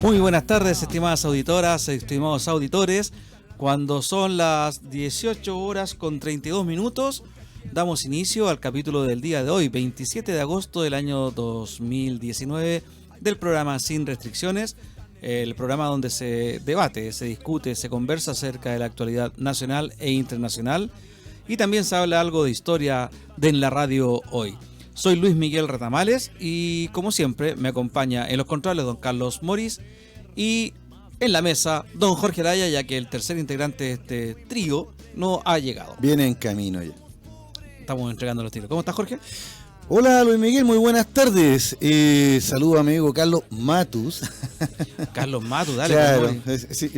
Muy buenas tardes, estimadas auditoras, estimados auditores. Cuando son las 18 horas con 32 minutos, damos inicio al capítulo del día de hoy, 27 de agosto del año 2019, del programa Sin Restricciones, el programa donde se debate, se discute, se conversa acerca de la actualidad nacional e internacional, y también se habla algo de historia en la radio hoy. Soy Luis Miguel Retamales y, como siempre, me acompaña en los controles don Carlos Moris y en la mesa don Jorge Araya, ya que el tercer integrante de este trío no ha llegado. Viene en camino ya. Estamos entregando los tiros. ¿Cómo estás, Jorge? Hola Luis Miguel, muy buenas tardes. Saludo a mi amigo Carlos Matus. Carlos Matus, dale. Claro, sí,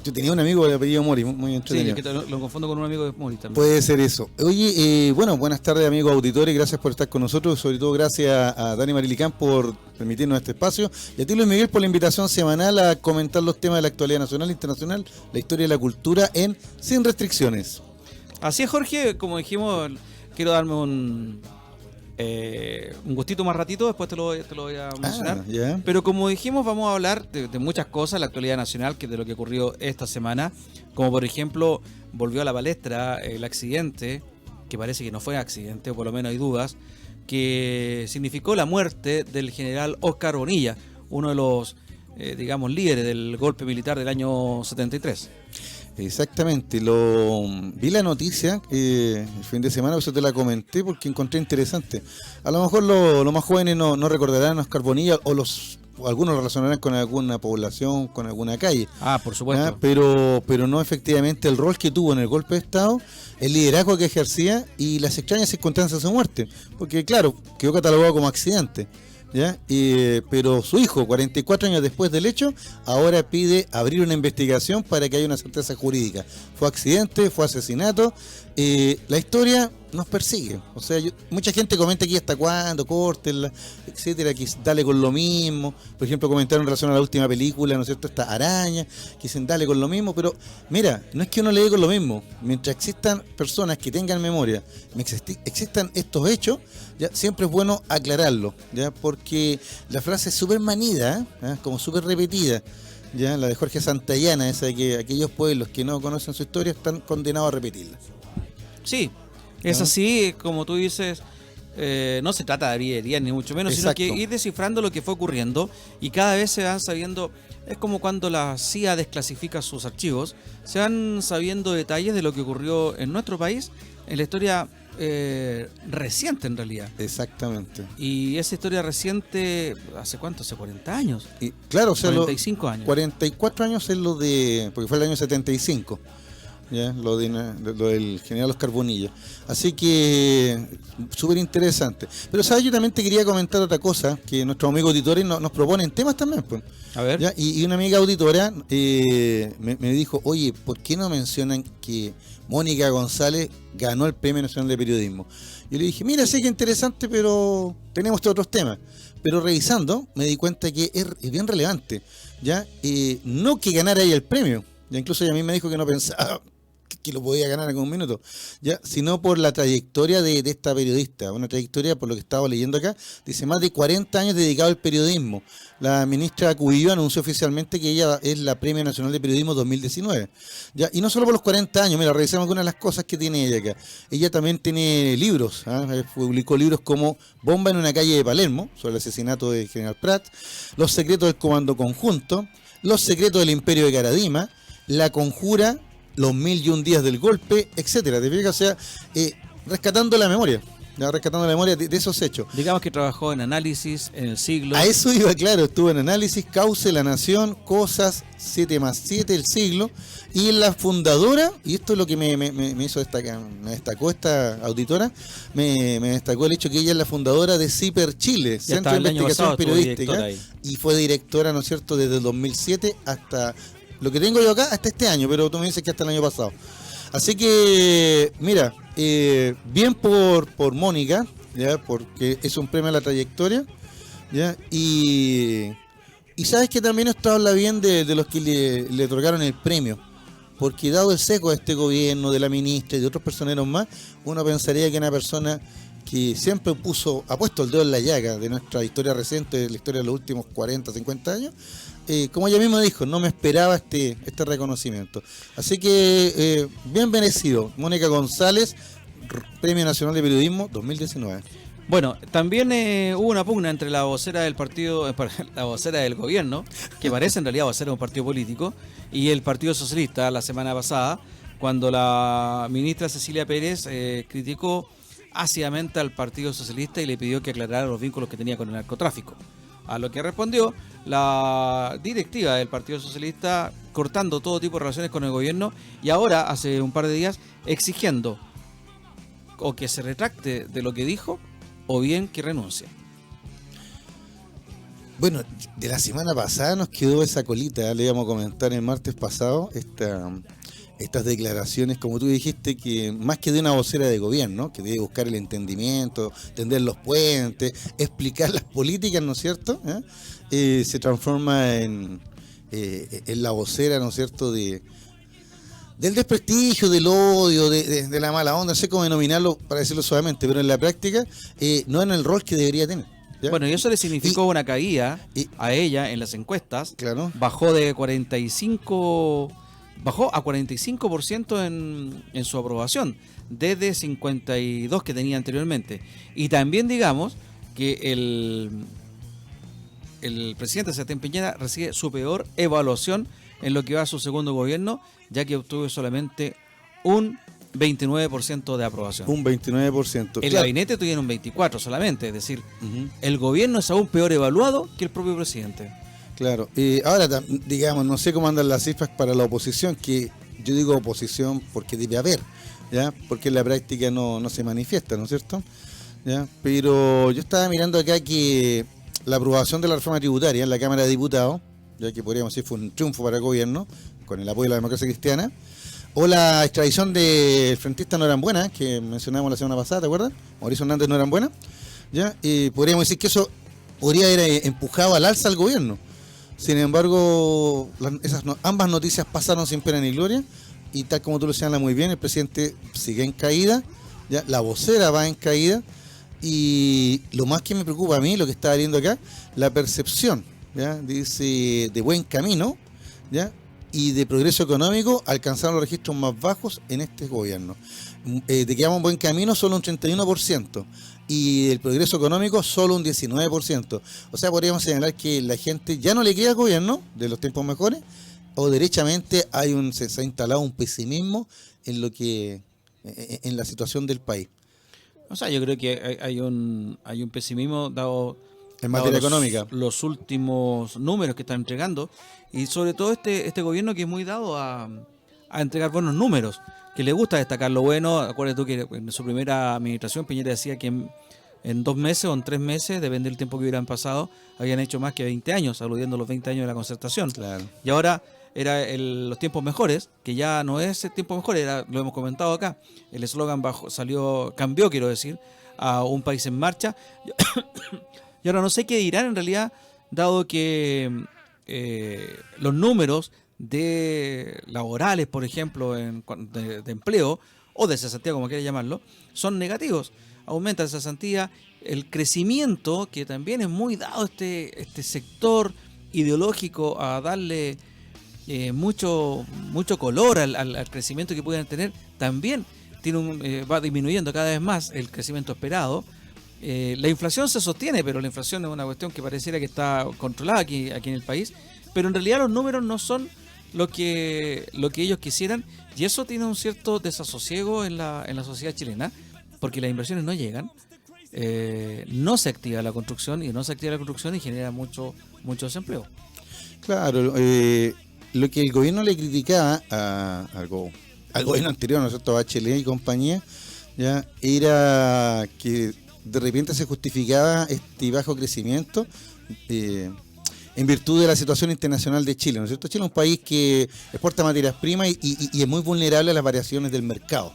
yo tenía un amigo de apellido Mori, muy entretenido. Sí, que lo confundo con un amigo de Mori también. Puede ser eso. Oye, bueno, buenas tardes amigos auditores, gracias por estar con nosotros, sobre todo gracias a Dani Marilicán por permitirnos este espacio, y a ti Luis Miguel por la invitación semanal a comentar los temas de la actualidad nacional e internacional, la historia y la cultura en Sin Restricciones. Así es, Jorge, como dijimos, quiero darme un gustito más ratito, después te lo voy a mencionar. Yeah. Pero como dijimos, vamos a hablar de muchas cosas, la actualidad nacional, que de lo que ocurrió esta semana, como por ejemplo, volvió a la palestra el accidente, que parece que no fue accidente, o por lo menos hay dudas, que significó la muerte del general Óscar Bonilla, uno de los, líderes del golpe militar del año 73. Exactamente, vi la noticia el fin de semana, por eso te la comenté porque encontré interesante. A lo mejor los más jóvenes no recordarán a Óscar Bonilla o algunos relacionarán con alguna población, con alguna calle. Por supuesto. Pero no efectivamente el rol que tuvo en el golpe de Estado, el liderazgo que ejercía y las extrañas circunstancias de su muerte. Porque claro, quedó catalogado como accidente. ¿Ya? Pero su hijo, 44 años después del hecho, ahora pide abrir una investigación para que haya una certeza jurídica. Fue accidente, fue asesinato. La historia nos persigue. O sea, mucha gente comenta aquí hasta cuándo, córtenla, etcétera, que dale con lo mismo. Por ejemplo, comentaron en relación a la última película, ¿no es cierto? Esta Araña, que dicen dale con lo mismo, pero mira, no es que uno le dé con lo mismo. Mientras existan personas que tengan memoria, existan estos hechos, ya siempre es bueno aclararlo, ya, porque la frase es súper manida, como súper repetida. Ya, la de Jorge Santayana, esa de que aquellos pueblos que no conocen su historia están condenados a repetirla. Sí, es así, como tú dices, no se trata de brillería ni mucho menos, Exacto. Sino que ir descifrando lo que fue ocurriendo y cada vez se van sabiendo, es como cuando la CIA desclasifica sus archivos, se van sabiendo detalles de lo que ocurrió en nuestro país, en la historia reciente en realidad. Exactamente. Y esa historia reciente, ¿hace cuánto? ¿Hace 40 años? Y, claro, o sea, 45 años. 44 años es porque fue el año 75. ¿Ya? Lo del general Óscar Bonilla. Así que súper interesante. Pero sabes, yo también te quería comentar otra cosa, que nuestros amigos auditores nos proponen temas también, pues. A ver. ¿Ya? Y una amiga auditora me dijo, oye, ¿por qué no mencionan que Mónica González ganó el Premio Nacional de Periodismo? Yo le dije, mira, sé que es interesante, pero tenemos otros temas. Pero revisando, me di cuenta que es bien relevante, ¿ya? No que ganara ella el premio, ya incluso ella a mí me dijo que no pensaba que lo podía ganar en algún minuto, ya, sino por la trayectoria de esta periodista, una trayectoria, por lo que estaba leyendo acá, dice más de 40 años dedicado al periodismo. La ministra Cubillo anunció oficialmente que ella es la Premio Nacional de Periodismo 2019, ya, y no solo por los 40 años, mira, revisamos algunas de las cosas que tiene ella acá. Ella también tiene libros, publicó libros como Bomba en una calle de Palermo, sobre el asesinato de General Prat, Los secretos del Comando Conjunto, Los secretos del Imperio de Caradima, La Conjura, Los 1001 días del golpe, etcétera. ¿Te fijas? O sea, rescatando la memoria de esos hechos. Digamos que trabajó en análisis, en el siglo. A eso iba, claro, estuvo en análisis, Cauce, La Nación, Cosas, 7+7, El Siglo, y en la fundadora, y esto es lo que me hizo destacar, me destacó esta auditora, me destacó el hecho que ella es la fundadora de CIPER Chile, Ya Centro de Investigación Periodística, y fue directora, ¿no es cierto?, desde el 2007 hasta... Lo que tengo yo acá hasta este año, pero tú me dices que hasta el año pasado. Así que, mira, bien por Mónica, ya, porque es un premio a la trayectoria, ya, y sabes que también esto habla bien de los que le otorgaron el premio, porque dado el seco de este gobierno, de la ministra y de otros personeros más, uno pensaría que una persona que siempre ha puesto el dedo en la llaga de nuestra historia reciente, de la historia de los últimos 40, 50 años, como ella misma dijo, no me esperaba este reconocimiento. Así que, bien merecido. Mónica González, Premio Nacional de Periodismo 2019. Bueno, también hubo una pugna entre la vocera del partido, la vocera del gobierno, que parece en realidad vocera de un partido político, y el Partido Socialista la semana pasada, cuando la ministra Cecilia Pérez criticó ácidamente al Partido Socialista y le pidió que aclarara los vínculos que tenía con el narcotráfico. A lo que respondió la directiva del Partido Socialista cortando todo tipo de relaciones con el gobierno y ahora, hace un par de días, exigiendo o que se retracte de lo que dijo o bien que renuncie. Bueno, de la semana pasada nos quedó esa colita, le íbamos a comentar el martes pasado, estas declaraciones, como tú dijiste, que más que de una vocera de gobierno, que debe buscar el entendimiento, tender los puentes, explicar las políticas, ¿no es cierto? Se transforma en la vocera, ¿no es cierto?, del desprestigio, del odio, de la mala onda, no sé cómo denominarlo para decirlo suavemente, pero en la práctica no en el rol que debería tener. ¿Ya? Bueno, y eso le significó una caída a ella en las encuestas. Claro. Bajó a 45% en su aprobación, desde 52 que tenía anteriormente. Y también digamos que el presidente Sebastián Piñera recibe su peor evaluación en lo que va a su segundo gobierno, ya que obtuvo solamente un 29% de aprobación. Un 29%. El gabinete tuviera un 24% solamente, es decir, el gobierno es aún peor evaluado que el propio presidente. Claro, ahora digamos, no sé cómo andan las cifras para la oposición, que yo digo oposición porque debe haber, ¿ya? Porque en la práctica no se manifiesta, ¿no es cierto? ¿Ya? Pero yo estaba mirando acá que la aprobación de la reforma tributaria en la Cámara de Diputados, ya que podríamos decir fue un triunfo para el gobierno, con el apoyo de la democracia cristiana, o la extradición del frentista Norambuena, que mencionamos la semana pasada, ¿te acuerdas? Mauricio Hernández Norambuena, ¿ya? Podríamos decir que eso podría haber empujado al alza al gobierno. Sin embargo, ambas noticias pasaron sin pena ni gloria, y tal como tú lo señalas muy bien, el presidente sigue en caída, ¿ya? La vocera va en caída, y lo más que me preocupa a mí, lo que estaba viendo acá, la percepción, ¿ya? Dice de buen camino, ¿ya? Y de progreso económico alcanzaron los registros más bajos en este gobierno. De que vamos en buen camino solo un 31%, y el progreso económico solo un 19%. O sea, podríamos señalar que la gente ya no le cree al gobierno de los tiempos mejores, o derechamente se ha instalado un pesimismo en la situación del país. O sea, yo creo que hay un pesimismo dado en materia económica, los últimos números que están entregando, y sobre todo este gobierno que es muy dado a entregar buenos números, que le gusta destacar lo bueno. Acuérdate tú que en su primera administración Piñera decía que en 2 meses o en 3 meses, depende del tiempo que hubieran pasado, habían hecho más que 20 años, aludiendo a los 20 años de la Concertación. Claro. Y ahora era los tiempos mejores, que ya no es el tiempo mejor, lo hemos comentado acá, el eslogan cambió, quiero decir, a un país en marcha. Y ahora no sé qué dirán en realidad, dado que los números de laborales, por ejemplo, de empleo, o de cesantía, como quiera llamarlo, son negativos. Aumenta la cesantía, el crecimiento, que también es muy dado este sector ideológico a darle mucho color al crecimiento que pueden tener, también va disminuyendo cada vez más el crecimiento esperado. La inflación se sostiene, pero la inflación es una cuestión que pareciera que está controlada aquí en el país, pero en realidad los números no son lo que ellos quisieran, y eso tiene un cierto desasosiego en la sociedad chilena, porque las inversiones no llegan, no se activa la construcción y genera mucho desempleo. Claro, lo que el gobierno le criticaba al gobierno anterior, ¿no es cierto?, Bachelet y compañía, ya era que de repente se justificaba este bajo crecimiento en virtud de la situación internacional de Chile, ¿no es cierto? Chile es un país que exporta materias primas y es muy vulnerable a las variaciones del mercado,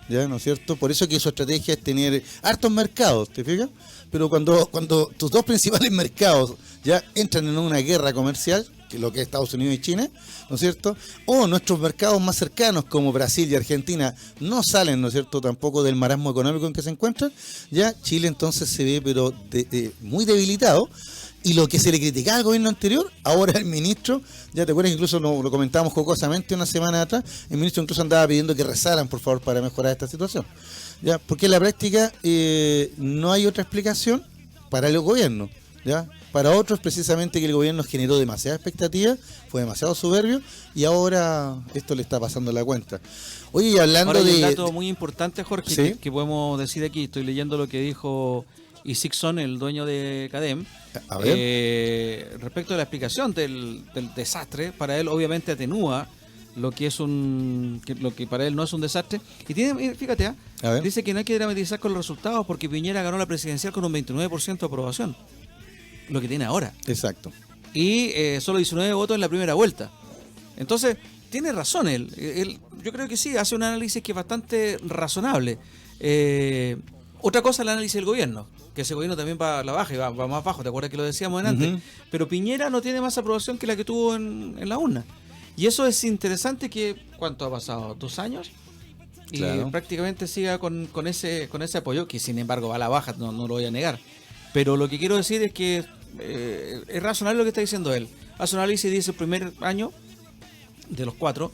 ¿ya? ¿No es cierto? Por eso que su estrategia es tener hartos mercados, ¿te fijas? Pero cuando tus dos principales mercados ya entran en una guerra comercial, que lo que es Estados Unidos y China, ¿no es cierto? O nuestros mercados más cercanos como Brasil y Argentina no salen, ¿no es cierto?, tampoco del marasmo económico en que se encuentran, ya Chile entonces se ve pero muy debilitado. Y lo que se le criticaba al gobierno anterior, ahora el ministro, ya te acuerdas, incluso lo comentábamos jocosamente una semana atrás, el ministro incluso andaba pidiendo que rezaran, por favor, para mejorar esta situación. Ya, porque en la práctica no hay otra explicación para el gobierno. ¿Ya? Para otros, precisamente que el gobierno generó demasiada expectativa, fue demasiado soberbio, y ahora esto le está pasando la cuenta. Oye, y hablando ahora hay un de... dato muy importante, Jorge, ¿Sí? que podemos decir aquí, estoy leyendo lo que dijo Isixson, el dueño de Cadem, A ver. respecto a la explicación del desastre. Para él obviamente atenúa lo que es lo que para él no es un desastre, y tiene, fíjate, A ver. dice que no hay que dramatizar con los resultados porque Piñera ganó la presidencial con un 29% de aprobación, lo que tiene ahora, Exacto. y solo 19 votos en la primera vuelta. Entonces tiene razón él, yo creo que sí, hace un análisis que es bastante razonable. Otra cosa es el análisis del gobierno, que ese gobierno también va a la baja y va más bajo, ¿te acuerdas que lo decíamos antes? Ujú. Pero Piñera no tiene más aprobación que la que tuvo en la urna. Y eso es interesante, que ¿cuánto ha pasado? ¿2 años? Y Claro. prácticamente siga con ese apoyo, que sin embargo va a la baja, no lo voy a negar. Pero lo que quiero decir es que es razonable lo que está diciendo él. Hace un análisis y dice: el primer año de los 4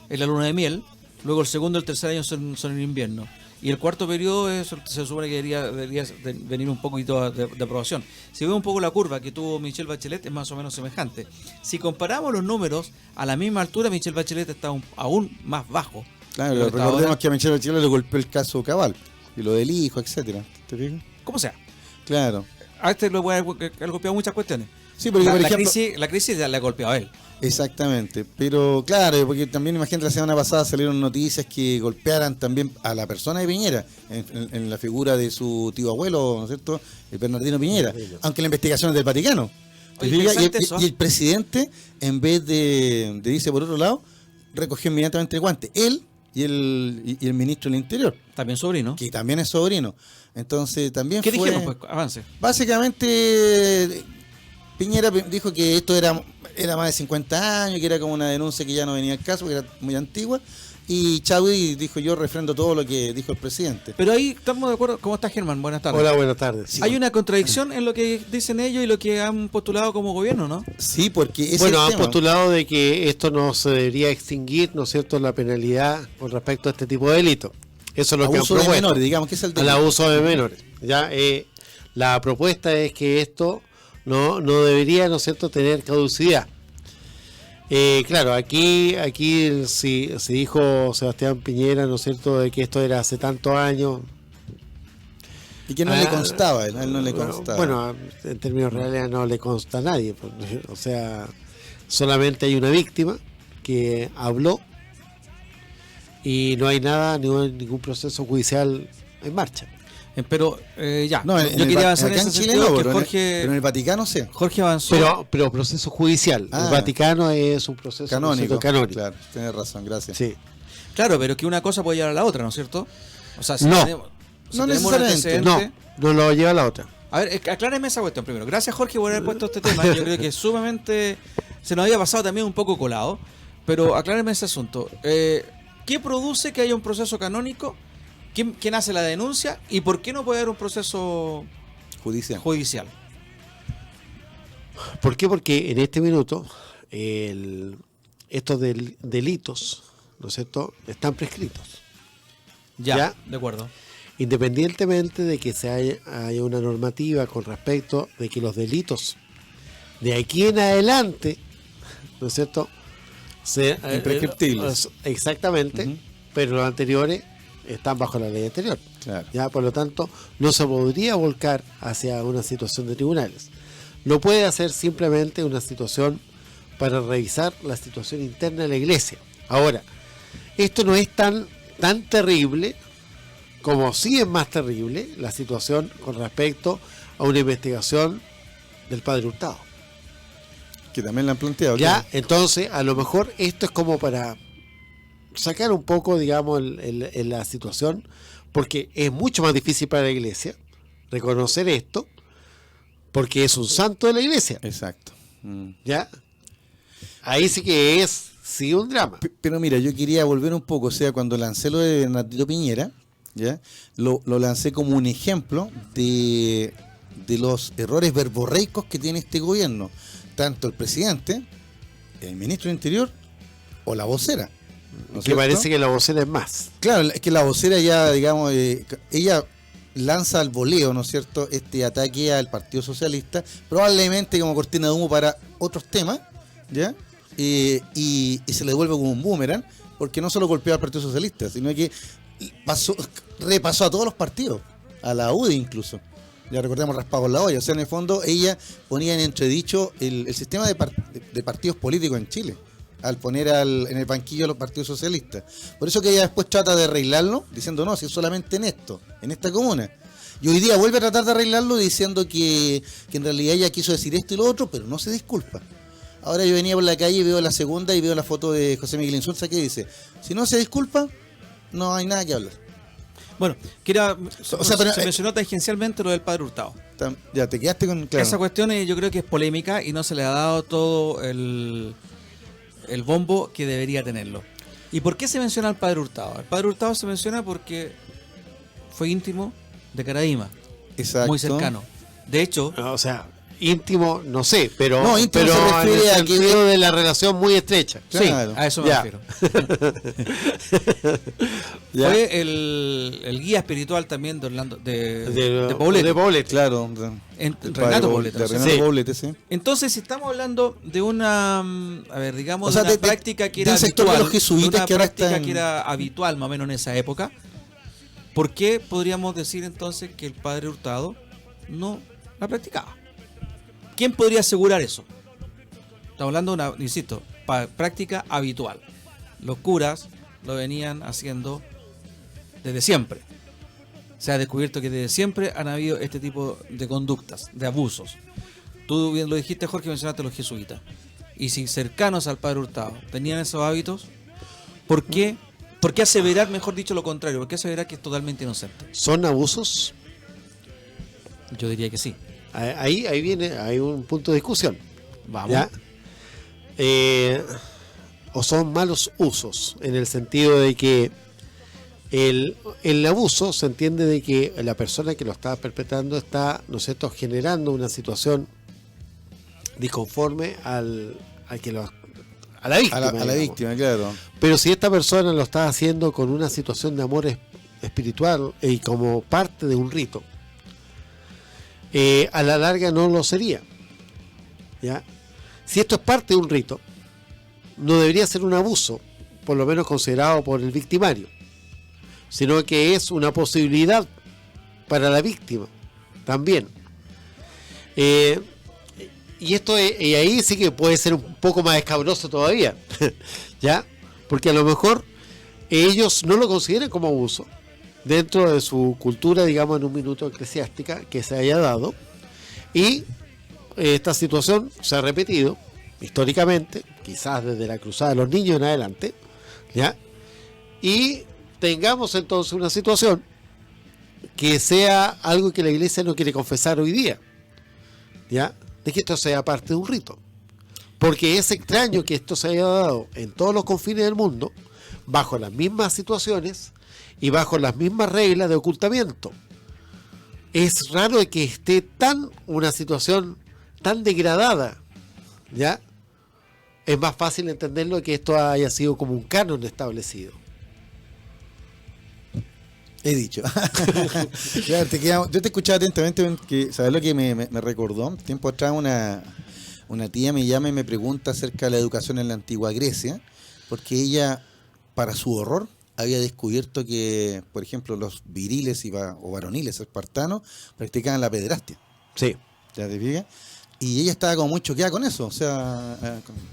es la luna de miel, luego el segundo y el tercer año son en invierno, y el cuarto periodo se supone que debería venir un poquito de aprobación. Si veo un poco la curva que tuvo Michelle Bachelet, es más o menos semejante. Si comparamos los números a la misma altura, Michelle Bachelet está aún más bajo. Claro, Lo que está recordemos ahora. que a Michelle Bachelet le golpeó el caso Cabal, y lo del hijo, etcétera. ¿Te fijas? Como sea, Claro. a este lo puede haber golpeado muchas cuestiones. Sí, porque por ejemplo... La crisis ya le ha golpeado a él. Exactamente, pero claro, porque también imagínate, la semana pasada salieron noticias que golpearan también a la persona de Piñera, en la figura de su tío abuelo, ¿no es cierto?, el Bernardino Piñera, aunque la investigación es del Vaticano. ¿Te Oye, fijas? interesante eso, Y el presidente, en vez de irse por otro lado, recogió inmediatamente el guante, él y el ministro del Interior, También sobrino. que también es sobrino. Entonces también ¿Qué fue... dijeron? Pues avance. Básicamente, Piñera dijo que esto era más de 50 años, que era como una denuncia que ya no venía al caso, que era muy antigua. Y Chadwi dijo: yo refrendo todo lo que dijo el presidente. Pero ahí estamos de acuerdo. ¿Cómo estás, Germán? Buenas tardes. Hola, buenas tardes. Sí. Hay una contradicción en lo que dicen ellos y lo que han postulado como gobierno, ¿no? Sí, porque ese Bueno, es han el tema. postulado de que esto no se debería extinguir, ¿no es cierto?, la penalidad con respecto a este tipo de delito. Eso es lo que han Abuso de propuesto. menores, digamos, que es el Al delito. abuso de menores. Ya, la propuesta es que esto no debería, ¿no es cierto?, tener caducidad. Claro, aquí si dijo Sebastián Piñera, ¿no es cierto?, de que esto era hace tantos años. Y que no le constaba, a él no le constaba. Bueno, en términos reales no le consta a nadie. O sea, solamente hay una víctima que habló y no hay nada, ningún proceso judicial en marcha. Pero ya, no, yo quería avanzar en acá ese en Chile sentido, no, que pero en el Vaticano sí. Jorge avanzó. Pero proceso judicial. Ah. El Vaticano es un proceso Canónico. canónico. Claro, tienes razón, gracias. Sí. Claro, pero que una cosa puede llevar a la otra, ¿no es cierto? O sea, si No. tenemos, si No tenemos un necesariamente. antecedente- No lo lleva a la otra. A ver, acláreme esa cuestión primero. Gracias, Jorge, por haber puesto este tema. Yo creo que es sumamente... Se nos había pasado también un poco colado, pero acláreme ese asunto. ¿Qué produce que haya un proceso canónico? ¿Quién hace la denuncia? ¿Y por qué no puede haber un proceso Judicial. judicial? ¿Por qué? Porque en este minuto estos delitos, ¿no es cierto?, están prescritos. Ya, de acuerdo. Independientemente de que haya una normativa con respecto de que los delitos de aquí en adelante, ¿no es cierto?, Imprescriptibles. Exactamente, Ujú. pero los anteriores están bajo la ley anterior. Claro. Ya, por lo tanto, no se podría volcar hacia una situación de tribunales. Lo puede hacer simplemente una situación para revisar la situación interna de la iglesia. Ahora, esto no es tan terrible como sí es más terrible la situación con respecto a una investigación del padre Hurtado. Que también la han planteado. Ya, claro. entonces, a lo mejor esto es como para sacar un poco, digamos, la situación, porque es mucho más difícil para la iglesia reconocer esto, porque es un santo de la iglesia, Exacto. ¿ya? Ahí sí que es sí un drama. Pero mira, yo quería volver un poco, o sea, cuando lancé lo de Bernardino Piñera, ¿ya? Lo lancé como un ejemplo de los errores verborreicos que tiene este gobierno, tanto el presidente, el ministro del Interior o la vocera. ¿No es Que cierto? parece que la vocera es más. Claro, es que la vocera ya, digamos, ella lanza al voleo, ¿no es cierto?, este ataque al Partido Socialista, probablemente como cortina de humo para otros temas, ¿ya? Y se le devuelve como un boomerang, porque no solo golpeó al Partido Socialista, sino que repasó a todos los partidos, a la UDI incluso. Ya recordemos raspado en la olla, o sea, en el fondo ella ponía en entredicho el sistema de partidos políticos en Chile, al poner en el banquillo a los partidos socialistas. Por eso que ella después trata de arreglarlo, diciendo no, si es solamente en esta comuna. Y hoy día vuelve a tratar de arreglarlo diciendo que en realidad ella quiso decir esto y lo otro, pero no se disculpa. Ahora yo venía por la calle y veo la segunda y veo la foto de José Miguel Insulza que dice, si no se disculpa, no hay nada que hablar. Bueno, se mencionó tangencialmente lo del padre Hurtado. Ya, te quedaste con... Claro. Esa cuestión yo creo que es polémica y no se le ha dado todo el bombo que debería tenerlo. ¿Y por qué se menciona al padre Hurtado? El padre Hurtado se menciona porque fue íntimo de Caradima. Exacto. Muy cercano. De hecho... O sea, íntimo, no sé, pero, no, íntimo pero se refiere en el a que sentido de la relación muy estrecha. Claro. Sí, a eso me refiero. Fue el guía espiritual también de Orlando, de Poblete. De Poblete. Claro. Renato Poblete. De Renato Poblete, sí. Entonces, si estamos hablando de una, digamos, o sea, de una práctica que era del sector habitual, de los jesuitas, de una que ahora práctica están... que era habitual más o menos en esa época, ¿por qué podríamos decir entonces que el padre Hurtado no la practicaba? ¿Quién podría asegurar eso? Estamos hablando de una, insisto, práctica habitual. Los curas lo venían haciendo desde siempre. Se ha descubierto que desde siempre han habido este tipo de conductas, de abusos. Tú bien lo dijiste, Jorge, mencionaste a los jesuitas. Y si cercanos al padre Hurtado tenían esos hábitos, ¿por qué aseverar, mejor dicho, lo contrario? ¿Por qué aseverar que es totalmente inocente? ¿Son abusos? Yo diría que sí. Ahí hay un punto de discusión. Vamos. ¿Ya? O son malos usos, en el sentido de que el abuso se entiende de que la persona que lo está perpetrando está, ¿no es cierto?, generando una situación disconforme a la víctima. A la víctima, claro. Pero si esta persona lo está haciendo con una situación de amor espiritual y como parte de un rito, a la larga no lo sería. ¿Ya? Si esto es parte de un rito, no debería ser un abuso, por lo menos considerado por el victimario, sino que es una posibilidad para la víctima también. Y ahí sí que puede ser un poco más escabroso todavía, ¿ya? Porque a lo mejor ellos no lo consideran como abuso dentro de su cultura, digamos, en un minuto eclesiástica que se haya dado, y esta situación se ha repetido históricamente, quizás desde la Cruzada de los Niños en adelante, ¿ya? Y tengamos entonces una situación que sea algo que la Iglesia no quiere confesar hoy día, ¿ya? De que esto sea parte de un rito, porque es extraño que esto se haya dado en todos los confines del mundo, bajo las mismas situaciones y bajo las mismas reglas de ocultamiento. Es raro que esté una situación tan degradada, ¿ya? Es más fácil entenderlo que esto haya sido como un canon establecido. He dicho. Claro, yo te escuchaba atentamente, que ¿sabes lo que me recordó? Tiempo atrás una tía me llama y me pregunta acerca de la educación en la antigua Grecia, porque ella, para su horror, había descubierto que, por ejemplo, los viriles o varoniles espartanos practicaban la pederastia. Sí. ¿Ya te fijas? Y ella estaba como muy choqueada con eso, o sea,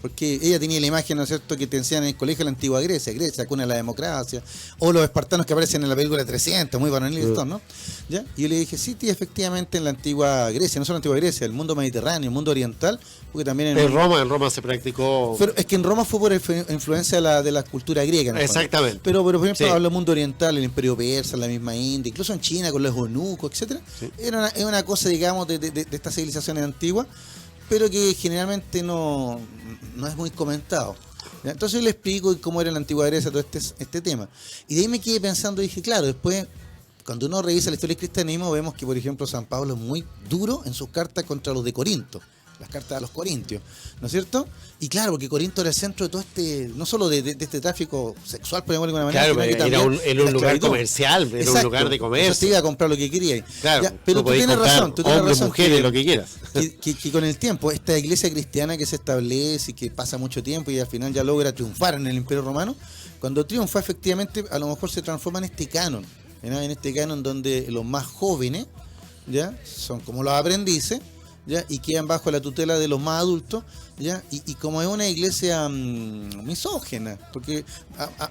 porque ella tenía la imagen, ¿no es cierto?, que te enseñan en el colegio de la antigua Grecia, cuna de la democracia, o los espartanos que aparecen en la película 300, muy varoniles y todo, ¿no? ¿Ya? Y yo le dije, sí, tía, efectivamente en la antigua Grecia, no solo en la antigua Grecia, el mundo mediterráneo, el mundo oriental, porque también en Roma se practicó... Pero es que en Roma fue por influencia de la cultura griega, ¿no? Exactamente. Pero por ejemplo, Sí. habla del mundo oriental, el imperio persa, la misma India, incluso en China con los eunucos, etcétera. Sí. Era una cosa, digamos, de estas civilizaciones antiguas, pero que generalmente no es muy comentado. ¿Ya? Entonces yo le explico cómo era en la antigua Grecia todo este tema. Y de ahí me quedé pensando y dije, claro, después, cuando uno revisa la historia del cristianismo, vemos que, por ejemplo, San Pablo es muy duro en sus cartas contra los de Corinto, las cartas a los corintios, ¿no es cierto? Y claro, porque Corinto era el centro de todo no solo de este tráfico sexual, por ejemplo, de alguna manera, Claro, sino que era también un la lugar esclavitud. comercial, era Exacto. un lugar de Entonces te comercio. iba a comprar lo que querías. Claro, Ya, pero tú podías tienes comprar razón, tú tienes hombres, razón mujeres, lo que quieras. que con el tiempo, esta iglesia cristiana que se establece y que pasa mucho tiempo y al final ya logra triunfar en el Imperio Romano, cuando triunfa efectivamente a lo mejor se transforma en este canon, ¿no? En este canon donde los más jóvenes ya son como los aprendices, ¿ya? Y quedan bajo la tutela de los más adultos, ¿ya? Y como es una iglesia misógena, porque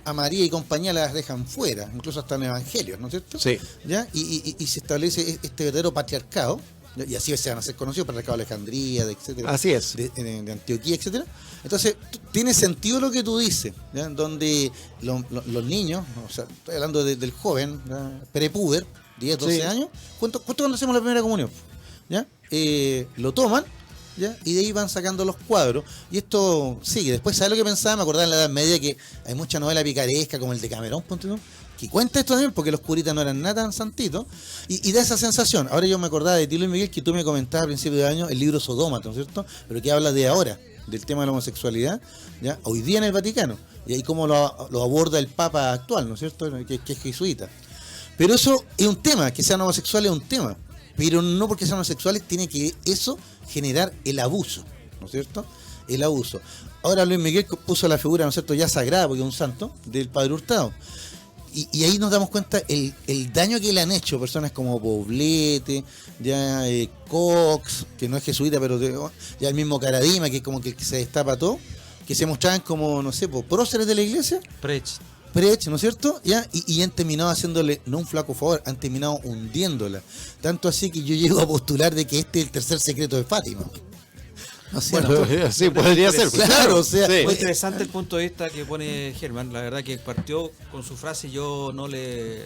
a María y compañía las dejan fuera, incluso hasta en evangelios, ¿no es cierto? Sí. ¿Ya? Y se establece este verdadero patriarcado, ¿ya? Y así se van a ser conocidos, patriarcado de Alejandría, etcétera, Así es. de Antioquía, etcétera. Entonces, tiene sentido lo que tú dices, ¿ya? Donde los niños, o sea, estoy hablando del joven, ¿ya? Prepuber, 10, 12 Sí. años, ¿cuánto cuando hacemos la primera comunión? ¿Ya? Lo toman, ¿ya? Y de ahí van sacando los cuadros. Y esto sigue. Después, ¿sabes lo que pensaba? Me acordaba en la Edad Media que hay mucha novela picaresca, como el de Camerón, ponte tú, que cuenta esto también, porque los curitas no eran nada tan santitos. Y da esa sensación. Ahora yo me acordaba de ti, Luis Miguel, que tú me comentabas a principios de año el libro Sodoma, ¿no es cierto? Pero que habla de ahora, del tema de la homosexualidad, ¿ya? Hoy día en el Vaticano. Y ahí cómo lo aborda el Papa actual, ¿no es cierto? Que es jesuita. Pero eso es un tema, que sean homosexuales es un tema. Pero no porque sean homosexuales tiene que eso generar el abuso, ¿no es cierto? El abuso. Ahora Luis Miguel puso la figura, ¿no es cierto?, ya sagrada, porque es un santo, del Padre Hurtado. Y ahí nos damos cuenta el daño que le han hecho personas como Poblete, ya Cox, que no es jesuita, pero ya el mismo Caradima, que es como que se destapa todo, que se mostraban como, no sé, próceres de la iglesia. Preach, ¿no es cierto? ¿Ya? Y han terminado haciéndole, no un flaco favor, han terminado hundiéndola. Tanto así que yo llego a postular de que este es el tercer secreto de Fátima. ¿No es cierto? Bueno, sí, podría ser. Claro, o sea, Sí. Muy interesante el punto de vista que pone Germán. La verdad que partió con su frase, yo no le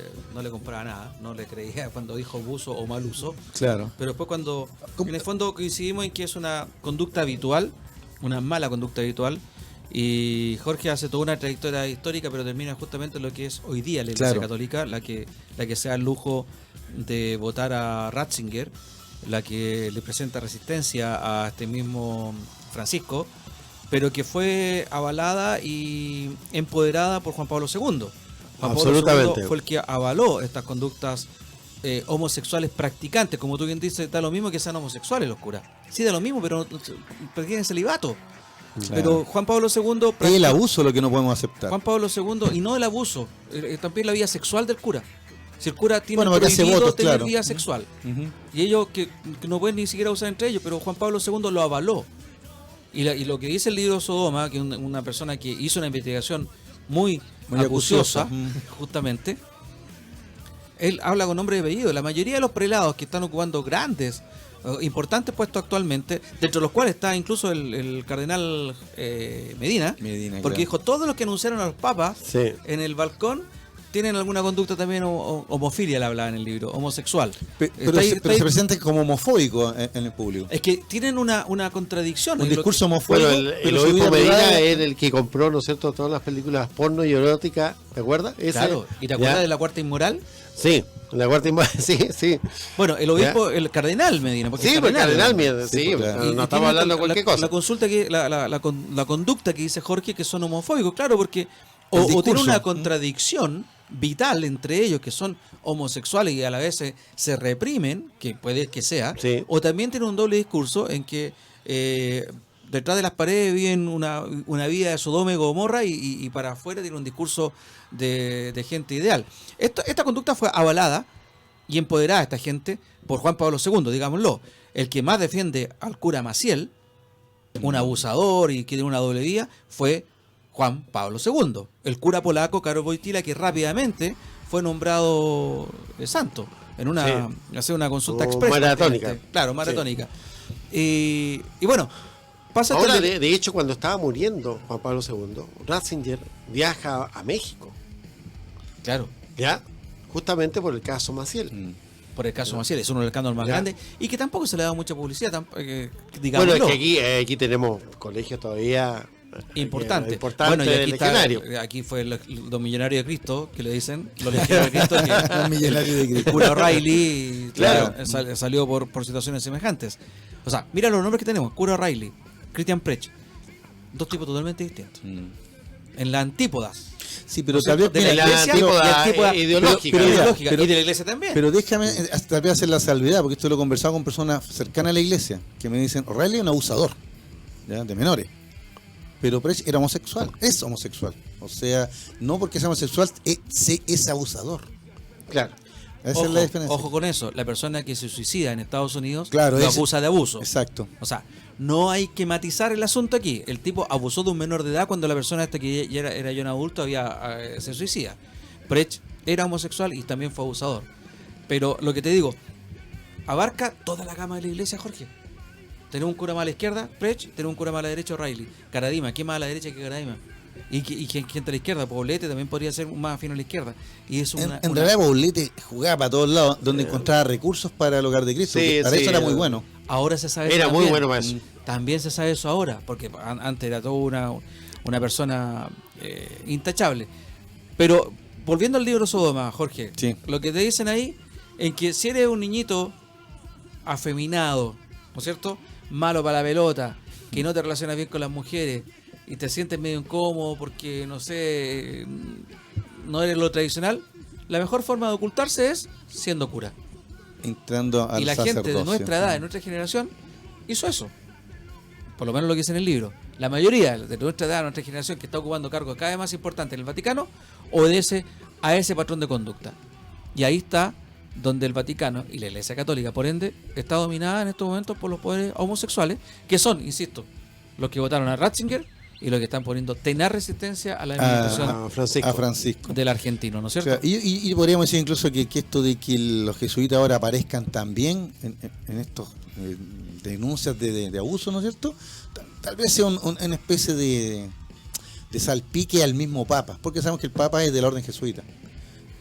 compraba nada, no le creía cuando dijo abuso o mal uso. claro. Pero después cuando, en el fondo coincidimos en que es una conducta habitual, una mala conducta habitual, y Jorge hace toda una trayectoria histórica, pero termina justamente en lo que es hoy día la Iglesia Claro. Católica, la que se da el lujo de votar a Ratzinger, la que le presenta resistencia a este mismo Francisco, pero que fue avalada y empoderada por Juan Pablo II. Juan Pablo Absolutamente. II fue el que avaló estas conductas homosexuales practicantes. Como tú bien dices, da lo mismo que sean homosexuales los curas. Sí, da lo mismo, pero practican celibato. Claro. Pero Juan Pablo II Es el abuso lo que no podemos aceptar. Juan Pablo II, y no el abuso, también la vida sexual del cura. Si el cura tiene Bueno, porque hace prohibido votos, tener claro. vida sexual, Ujú. y ellos que no pueden ni siquiera usar entre ellos, pero Juan Pablo II lo avaló. Y lo que dice el libro Sodoma, que es una persona que hizo una investigación muy acuciosa, acuciosa. justamente, él habla con nombre y apellido. La mayoría de los prelados que están ocupando grandes, importantes puestos actualmente, dentro de los cuales está incluso el cardenal Medina, Medina, porque claro. dijo, todos los que anunciaron a los papas Sí. en el balcón tienen alguna conducta también homofilia, le hablaba en el libro, homosexual. Pero Está ahí- se está ahí- presenta como homofóbico en el público. Es que tienen una contradicción. Un Y lo discurso homofóbico. Bueno, el pero su obispo vida Medina privada- es el que compró, ¿no es cierto?, todas las películas porno y erótica, ¿te acuerdas? Ese, Claro, ¿y te acuerdas ya. de la cuarta inmoral? Sí, la cuarta imagen, sí, sí. Bueno, el obispo, el cardenal Medina. Porque Sí, es pues cardenal, ¿no? mierda, sí, Sí, pues, claro. Y no tiene estamos hablando de cualquier cosa. La consulta que la conducta que dice Jorge que son homofóbicos, claro, porque El o tiene discurso. una contradicción vital entre ellos que son homosexuales y a la vez se reprimen, que puede que sea, Sí. o también tiene un doble discurso en que detrás de las paredes viven una vida de Sodoma y Gomorra y para afuera tiene un discurso de gente ideal. Esta conducta fue avalada y empoderada esta gente por Juan Pablo II, digámoslo, el que más defiende al cura Maciel, un abusador y que tiene una doble vía, fue Juan Pablo II, el cura polaco Karol Wojtyla, que rápidamente fue nombrado santo en hacer una consulta expresa. maratónica. Claro, maratónica. Y bueno, pasa Ahora, este- de hecho, cuando estaba muriendo Juan Pablo II, Ratzinger viaja a México, Claro. ¿ya? Justamente por el caso Maciel. por el caso Maciel, es uno de los escándalos más Ya. grandes y que tampoco se le ha dado mucha publicidad, Bueno, digámoslo. es que aquí tenemos colegios todavía Importante. importantes Bueno, y aquí legionarios. aquí fue los millonarios de Cristo, que le dicen, los legionarios de Cristo, que Un millonario de el Cristo. cura O'Reilly, Claro. salió por situaciones semejantes. O sea, mira los nombres que tenemos: cura O'Reilly, Christian Prech, dos tipos totalmente distintos. En la antípodas. Sí, pero ¿no es tal vez cierto? de la la iglesia antípoda y antípoda ideológica. pero mira, ideológica, pero- y de la iglesia también. Pero déjame tal vez hacer la salvedad, porque esto lo he conversado con personas cercanas a la iglesia, que me dicen, O'Reilly es un abusador, ¿ya? De menores. Pero Prech era homosexual, es homosexual. O sea, no porque sea homosexual, es abusador. Claro. Esa es la diferencia. Ojo con eso, la persona que se suicida en Estados Unidos Claro, lo ese- acusa de abuso. Exacto. O sea, no hay que matizar el asunto aquí. El tipo abusó de un menor de edad cuando la persona esta que ya era un adulto se suicida. Prech era homosexual y también fue abusador. Pero lo que te digo, abarca toda la gama de la iglesia, Jorge. Tenemos un cura más a la izquierda, Prech, tenemos un cura más a la derecha, O'Reilly. Caradima, ¿quién más a la derecha que Caradima? Y gente a la izquierda, Poblete también podría ser más afín a la izquierda. Y es En realidad, Paulete jugaba para todos lados, donde encontraba recursos para el hogar de Cristo. Sí, que para sí, eso era muy bueno. Ahora se sabe Era eso muy también. bueno para eso. También se sabe eso ahora, porque antes era toda una persona intachable. Pero volviendo al libro Sodoma, Jorge, Sí. lo que te dicen ahí, en que si eres un niñito afeminado, ¿no es cierto? Malo para la pelota, que no te relacionas bien con las mujeres y te sientes medio incómodo porque, no sé, no eres lo tradicional, la mejor forma de ocultarse es siendo cura. Entrando al Y la gente de sacerdocio. nuestra edad, de nuestra generación, hizo eso. Por lo menos lo que dice en el libro. La mayoría de nuestra edad, de nuestra generación, que está ocupando cargos cada vez más importantes en el Vaticano, obedece a ese patrón de conducta. Y ahí está donde el Vaticano y la Iglesia Católica, por ende, está dominada en estos momentos por los poderes homosexuales, que son, insisto, los que votaron a Ratzinger y los que están poniendo tenaz resistencia a la administración A Francisco. A Francisco. del argentino, ¿no es O cierto? sea, y podríamos decir incluso que esto de que los jesuitas ahora aparezcan también en estos denuncias de abuso, ¿no es cierto? Tal vez sea una especie de salpique al mismo Papa, porque sabemos que el Papa es de la orden jesuita.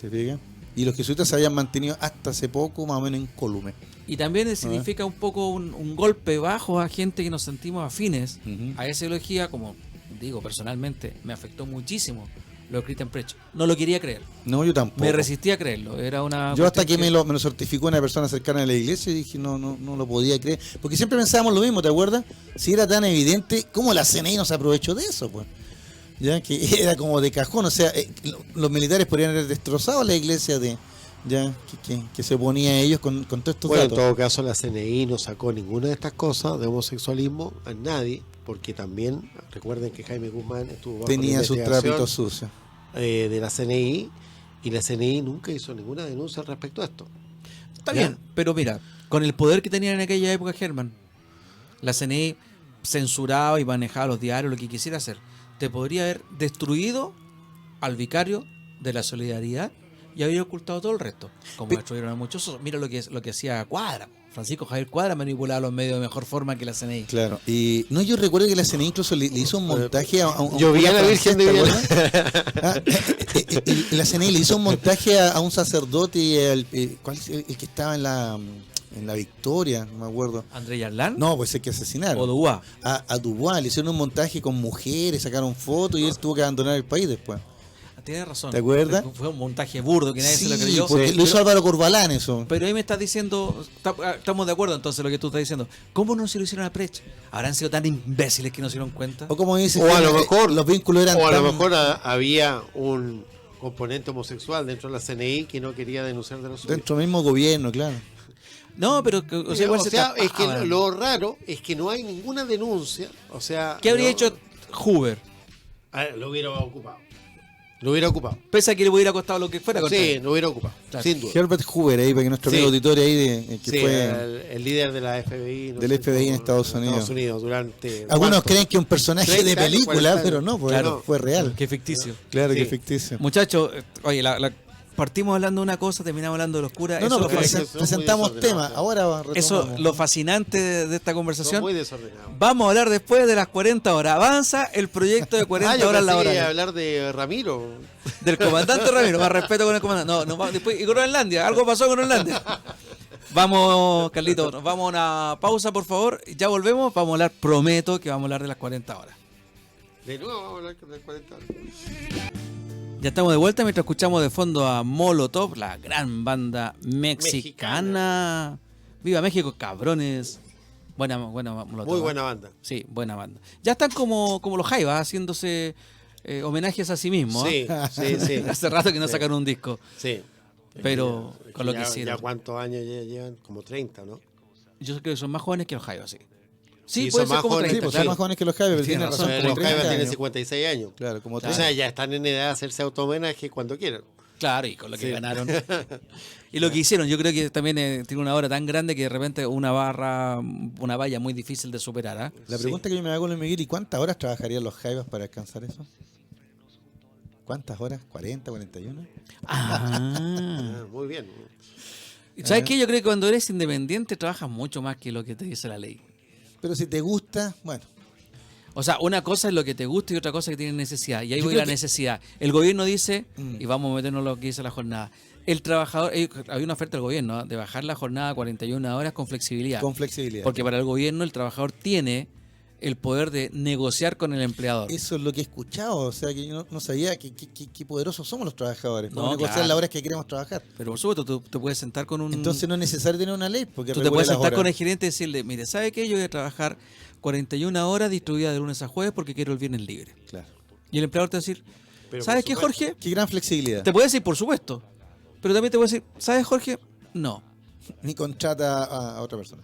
¿Te fijas? Y los jesuitas se habían mantenido hasta hace poco más o menos incólumes. Y también significa un poco un golpe bajo a gente que nos sentimos afines Ujú. a esa ideología, como digo personalmente, me afectó muchísimo lo de Christian Prech. No lo quería creer, No, yo tampoco. me resistí a creerlo. Era una Yo hasta cuestión que me lo certificó una persona cercana a la iglesia y dije, no lo podía creer. Porque siempre pensábamos lo mismo, ¿te acuerdas? Si era tan evidente, ¿cómo la CNI no se aprovechó de eso? Pues ya que era como de cajón, o sea, los militares podrían haber destrozado la iglesia que se oponía a ellos con todos estos Bueno, en datos. todo caso, la CNI no sacó ninguna de estas cosas de homosexualismo a nadie, porque también, recuerden que Jaime Guzmán estuvo bajo Tenía la sus investigación, trapitos sucios. de la CNI, y la CNI nunca hizo ninguna denuncia al respecto a esto. Está ¿Ya? bien, pero mira, con el poder que tenían en aquella época, Germán, la CNI censuraba y manejaba los diarios, lo que quisiera hacer. Te podría haber destruido al vicario de la solidaridad y habría ocultado todo el resto. Como destruyeron a muchos otros. Mira lo que hacía Cuadra. Francisco Javier Cuadra manipulaba los medios de mejor forma que la CNI. Claro. Y no, yo recuerdo que la CNI incluso le hizo un montaje a un Yo vi cura a la Virgen de francés, ¿te Viena. acuerdas? Y la CNI le hizo un montaje a un sacerdote, ¿cuál es el que estaba en la Victoria? No me acuerdo. André Yarlán No, pues es que asesinaron. o Dubois. A Dubois le hicieron un montaje con mujeres, sacaron fotos y él tuvo que abandonar el país después. Tienes razón. ¿Te acuerdas? Fue un montaje burdo que nadie se lo Sí, creyó. porque lo hizo Álvaro Corbalán eso. Pero ahí me estás diciendo, estamos de acuerdo entonces lo que tú estás diciendo. ¿Cómo no se lo hicieron a Prech? ¿Habrán sido tan imbéciles que no se dieron cuenta? O como dice, O a lo mejor, los vínculos eran o a lo tan- mejor había un componente homosexual dentro de la CNI que no quería denunciar de los suyos. dentro del mismo gobierno, claro. No, pero o sea, igual se es que tapaban. lo raro es que no hay ninguna denuncia. O sea, ¿Qué habría no- hecho Hoover? Lo hubiera ocupado. Lo hubiera ocupado. Pese a que le hubiera costado lo que fuera. contra Sí, él. lo hubiera ocupado. Claro. Sin duda. Herbert Hoover ahí, para que nuestro Sí. amigo auditorio ahí que Sí, fue... el líder de la FBI. Del FBI en Estados Unidos. durante. Algunos ¿cuánto? creen que es un personaje 30 de años, película, 40 pero no, años. pues, Claro. fue real. Qué ficticio. Claro Sí. que ficticio. Muchachos, oye, partimos hablando de una cosa, terminamos hablando de los curas. No, Eso, porque lo, es- son muy presentamos desordenados, temas. Ahora eso retomamos. lo fascinante de esta Son conversación. muy desordenados. Vamos a hablar después de las 40 horas. Avanza el proyecto de 40 yo horas pensé que iba a laborales. hablar de Ramiro. Del comandante Ramiro, más respeto con el comandante. Después, y Groenlandia, algo pasó con Groenlandia. Vamos, Carlito, nos vamos a una pausa, por favor. Ya volvemos, vamos a hablar, prometo que vamos a hablar de las 40 horas. De nuevo vamos a hablar de 40 horas. Ya estamos de vuelta mientras escuchamos de fondo a Molotov, la gran banda mexicana. Viva México, cabrones. Buena Molotov. Muy buena banda. Sí, buena banda. Ya están como los Jaivas, haciéndose homenajes a sí mismos. Sí, sí, sí. Hace rato que no Sí. sacaron un disco. Sí. Pero Es con lo que ya, hicieron. ¿Ya cuántos años llevan? Como 30, ¿no? Yo creo que son más jóvenes que los Jaivas, sí. Sí, Sí, puede son ser más como jóvenes, 30. Sí, pues claro. son más jóvenes que los Jaivas, pero Tiene tiene razón, razón. Los Como Jaivas 30 tienen años. 56 años. Claro, como O 30. sea, ya están en edad de hacerse auto-homenaje cuando quieran. Claro, y con lo que Sí. ganaron. Y lo que hicieron, yo creo que también tiene una obra tan grande que de repente una valla muy difícil de superar. ¿Ah? La pregunta que yo me hago, Luis Miguel, ¿y cuántas horas trabajarían los Jaivas para alcanzar eso? ¿Cuántas horas? ¿40, 41? Ah. Muy bien. ¿Sabes qué? Yo creo que cuando eres independiente trabajas mucho más que lo que te dice la ley. Pero si te gusta, bueno. O sea, una cosa es lo que te gusta y otra cosa es que tienes necesidad. Y ahí Yo voy creo la que- necesidad. El gobierno dice, Mm. y vamos a meternos en lo que dice la jornada, el trabajador, había una oferta del gobierno, ¿ah? De bajar la jornada a 41 horas con flexibilidad. Con flexibilidad. Porque para el gobierno el trabajador tiene el poder de negociar con el empleador. Eso es lo que he escuchado, o sea que yo no sabía qué poderosos somos los trabajadores. No, Podemos negociar claro. las horas que queremos trabajar. Pero por supuesto, tú te puedes sentar con un... Entonces no es necesario tener una ley porque tú te regule puedes las sentar horas. con el gerente y decirle, mire, ¿sabe qué? Yo voy a trabajar 41 horas distribuidas de lunes a jueves porque quiero el viernes libre. Claro. Y el empleador te va a decir, Pero ¿sabes por qué, supuesto. Jorge? Qué gran flexibilidad. Te puede decir, por supuesto. Pero también te puede decir, ¿sabes, Jorge? No. Ni contrata a otra persona.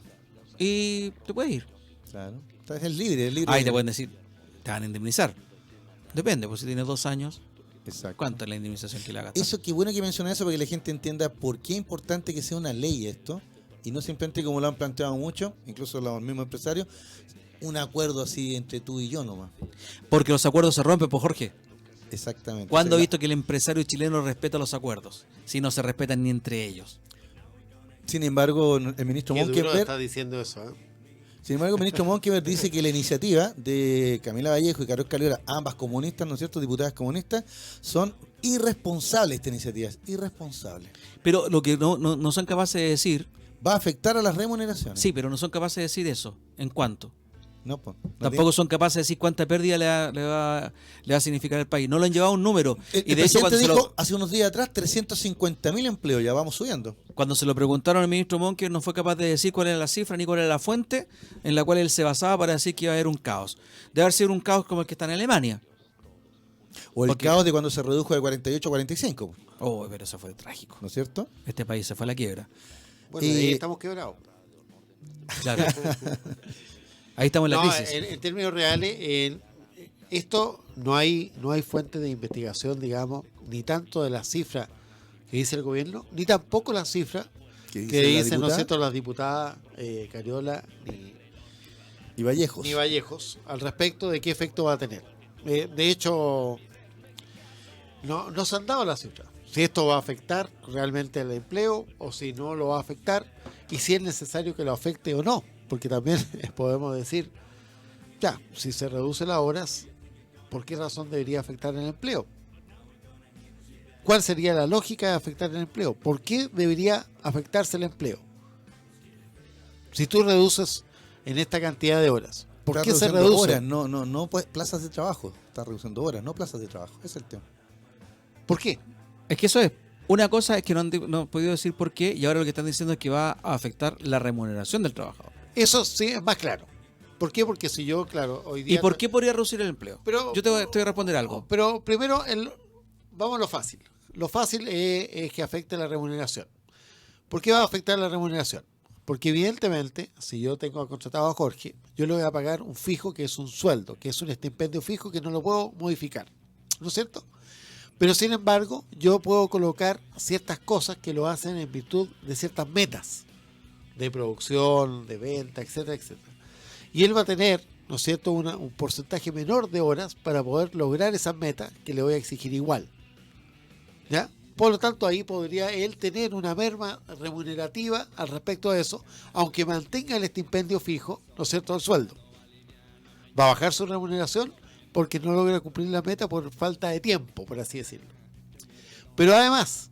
Y te puedes ir. Claro. Entonces es libre, es libre. Ahí te pueden decir, te van a indemnizar. Depende, pues si tienes 2 años, Exacto. ¿cuánto es la indemnización que le hagas? Eso, qué bueno que mencionas eso para que la gente entienda por qué es importante que sea una ley esto y no simplemente como lo han planteado mucho, incluso los mismos empresarios, un acuerdo así entre tú y yo nomás. Porque los acuerdos se rompen, pues Jorge. Exactamente. ¿Cuándo O he sea, visto que el empresario chileno respeta los acuerdos? Si no se respetan ni entre ellos. Sin embargo, el ministro Qué duro Monkeberg, está diciendo eso, ¿eh? sin embargo, el ministro Monkeberg dice que la iniciativa de Camila Vallejo y Carol Calera, ambas comunistas, ¿no es cierto?, diputadas comunistas, son irresponsables estas iniciativas, irresponsables. Pero lo que no son capaces de decir, Va a afectar a las remuneraciones. sí, pero no son capaces de decir eso. ¿En cuánto? No, pues, no Tampoco son capaces de decir cuánta pérdida le va a significar al país. No le han llevado un número. El, Y de hecho, presidente dijo hace unos días atrás 350.000 empleos, ya vamos subiendo. cuando se lo preguntaron al ministro Monker, no fue capaz de decir cuál era la cifra ni cuál era la fuente en la cual él se basaba para decir que iba a haber un caos. Debe haber sido un caos como el que está en Alemania. O el Porque- caos de cuando se redujo de 48 a 45, Oh, pero eso fue trágico. ¿no es cierto? Este país se fue a la quiebra. Bueno, ahí Y- estamos quebrados. Claro. Ahí estamos en la No, crisis. en términos reales, esto no hay fuente de investigación, digamos, ni tanto de las cifras que dice el gobierno, ni tampoco las cifras que la dicen, ¿no es diputada cierto?, las diputadas Cariola y Vallejos. ni Vallejos al respecto de qué efecto va a tener. De hecho, no se han dado las cifras. Si esto va a afectar realmente el empleo o si no lo va a afectar y si es necesario que lo afecte o no. Porque también podemos decir, ya, si se reducen las horas, ¿por qué razón debería afectar el empleo? ¿Cuál sería la lógica de afectar el empleo? ¿Por qué debería afectarse el empleo? Si tú reduces en esta cantidad de horas, ¿por Está qué se reduciendo reduce? horas, no pues, plazas de trabajo. Está reduciendo horas, no plazas de trabajo. Ese es el tema. ¿Por qué? Es que eso es. Una cosa es que no han podido decir por qué y ahora lo que están diciendo es que va a afectar la remuneración del trabajador. Eso sí es más claro. ¿Por qué? Porque si yo, claro, hoy ¿Y día... por qué podría reducir el empleo? Pero- Yo te voy a responder algo. Pero primero, vamos a lo fácil. Lo fácil es que afecte la remuneración. ¿Por qué va a afectar la remuneración? Porque evidentemente, si yo tengo contratado a Jorge, yo le voy a pagar un fijo que es un sueldo, que es un estipendio fijo que no lo puedo modificar. ¿No es cierto? Pero sin embargo, yo puedo colocar ciertas cosas que lo hacen en virtud de ciertas metas de producción, de venta, etcétera, etcétera. Y él va a tener, ¿no es cierto?, un porcentaje menor de horas para poder lograr esas metas que le voy a exigir igual. ¿Ya? Por lo tanto, ahí podría él tener una merma remunerativa al respecto de eso, aunque mantenga el estipendio fijo, ¿no es cierto?, el sueldo. Va a bajar su remuneración porque no logra cumplir la meta por falta de tiempo, por así decirlo. Pero además,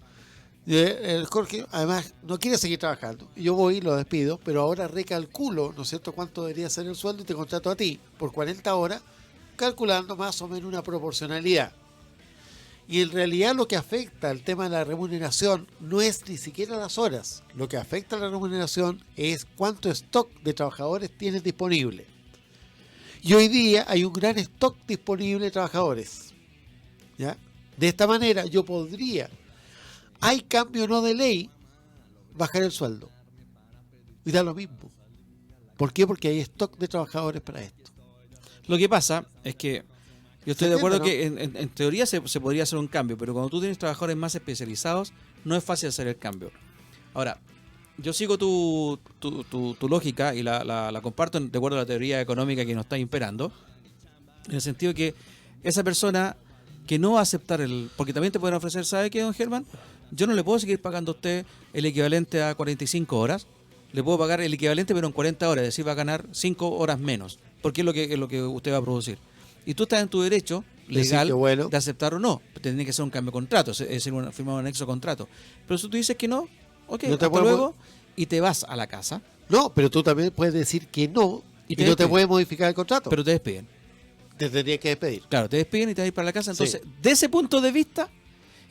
el Jorge, además, no quiere seguir trabajando. Yo voy y lo despido, pero ahora recalculo, ¿no es cierto?, cuánto debería ser el sueldo y te contrato a ti por 40 horas, calculando más o menos una proporcionalidad. Y en realidad lo que afecta al tema de la remuneración no es ni siquiera las horas. Lo que afecta a la remuneración es cuánto stock de trabajadores tienes disponible. Y hoy día hay un gran stock disponible de trabajadores. ¿Ya? De esta manera yo podría, hay cambio no de ley, bajar el sueldo. Y da lo mismo. ¿Por qué? Porque hay stock de trabajadores para esto. Lo que pasa es que yo estoy de acuerdo, ¿no?, que en teoría se podría hacer un cambio, pero cuando tú tienes trabajadores más especializados, no es fácil hacer el cambio. Ahora, yo sigo tu lógica y la comparto de acuerdo a la teoría económica que nos está imperando, en el sentido que esa persona que no va a aceptar porque también te pueden ofrecer, ¿sabe qué, don Germán? Yo no le puedo seguir pagando a usted el equivalente a 45 horas, le puedo pagar el equivalente pero en 40 horas, es decir, va a ganar 5 horas menos, porque es lo que usted va a producir. Y tú estás en tu derecho legal de aceptar o no. Tendría que ser un cambio de contrato, es decir, firmar un anexo de contrato. Pero si tú dices que no, ok, no hasta luego, y te vas a la casa. No, pero tú también puedes decir que no y no te puedes modificar el contrato. Pero te despiden. Te tendrías que despedir. Claro, te despiden y te vas a ir para la casa. Entonces, de ese punto de vista,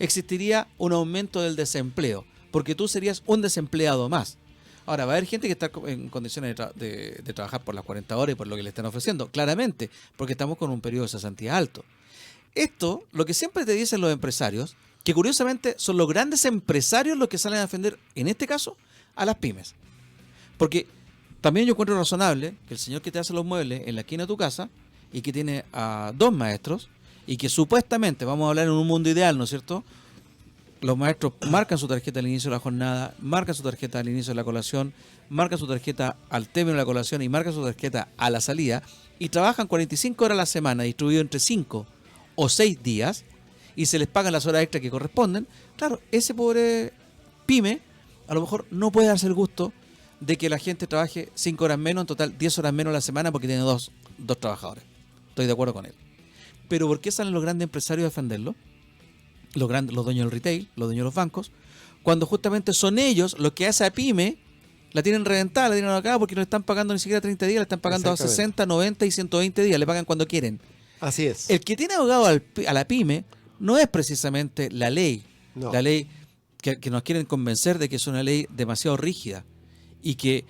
existiría un aumento del desempleo, porque tú serías un desempleado más. Ahora, va a haber gente que está en condiciones de trabajar por las 40 horas y por lo que le están ofreciendo, claramente, porque estamos con un periodo de cesantía alto. Esto, lo que siempre te dicen los empresarios, que curiosamente son los grandes empresarios los que salen a defender, en este caso, a las pymes. Porque también yo encuentro razonable que el señor que te hace los muebles en la esquina de tu casa y que tiene a 2 maestros y que supuestamente, vamos a hablar en un mundo ideal, ¿no es cierto?, los maestros marcan su tarjeta al inicio de la jornada, marcan su tarjeta al inicio de la colación, marcan su tarjeta al término de la colación y marcan su tarjeta a la salida y trabajan 45 horas a la semana distribuido entre 5 o 6 días y se les pagan las horas extras que corresponden. Claro, ese pobre pyme a lo mejor no puede darse el gusto de que la gente trabaje 5 horas menos, en total 10 horas menos a la semana porque tiene dos trabajadores. Estoy de acuerdo con él. Pero ¿por qué salen los grandes empresarios a defenderlo? Los dueños del retail, los dueños de los bancos, cuando justamente son ellos los que a esa pyme la tienen reventada, la tienen acá porque no le están pagando ni siquiera 30 días, le están pagando a 60, 90 y 120 días, le pagan cuando quieren. Así es. El que tiene abogado a la pyme no es precisamente la ley, no. La ley que nos quieren convencer de que es una ley demasiado rígida y que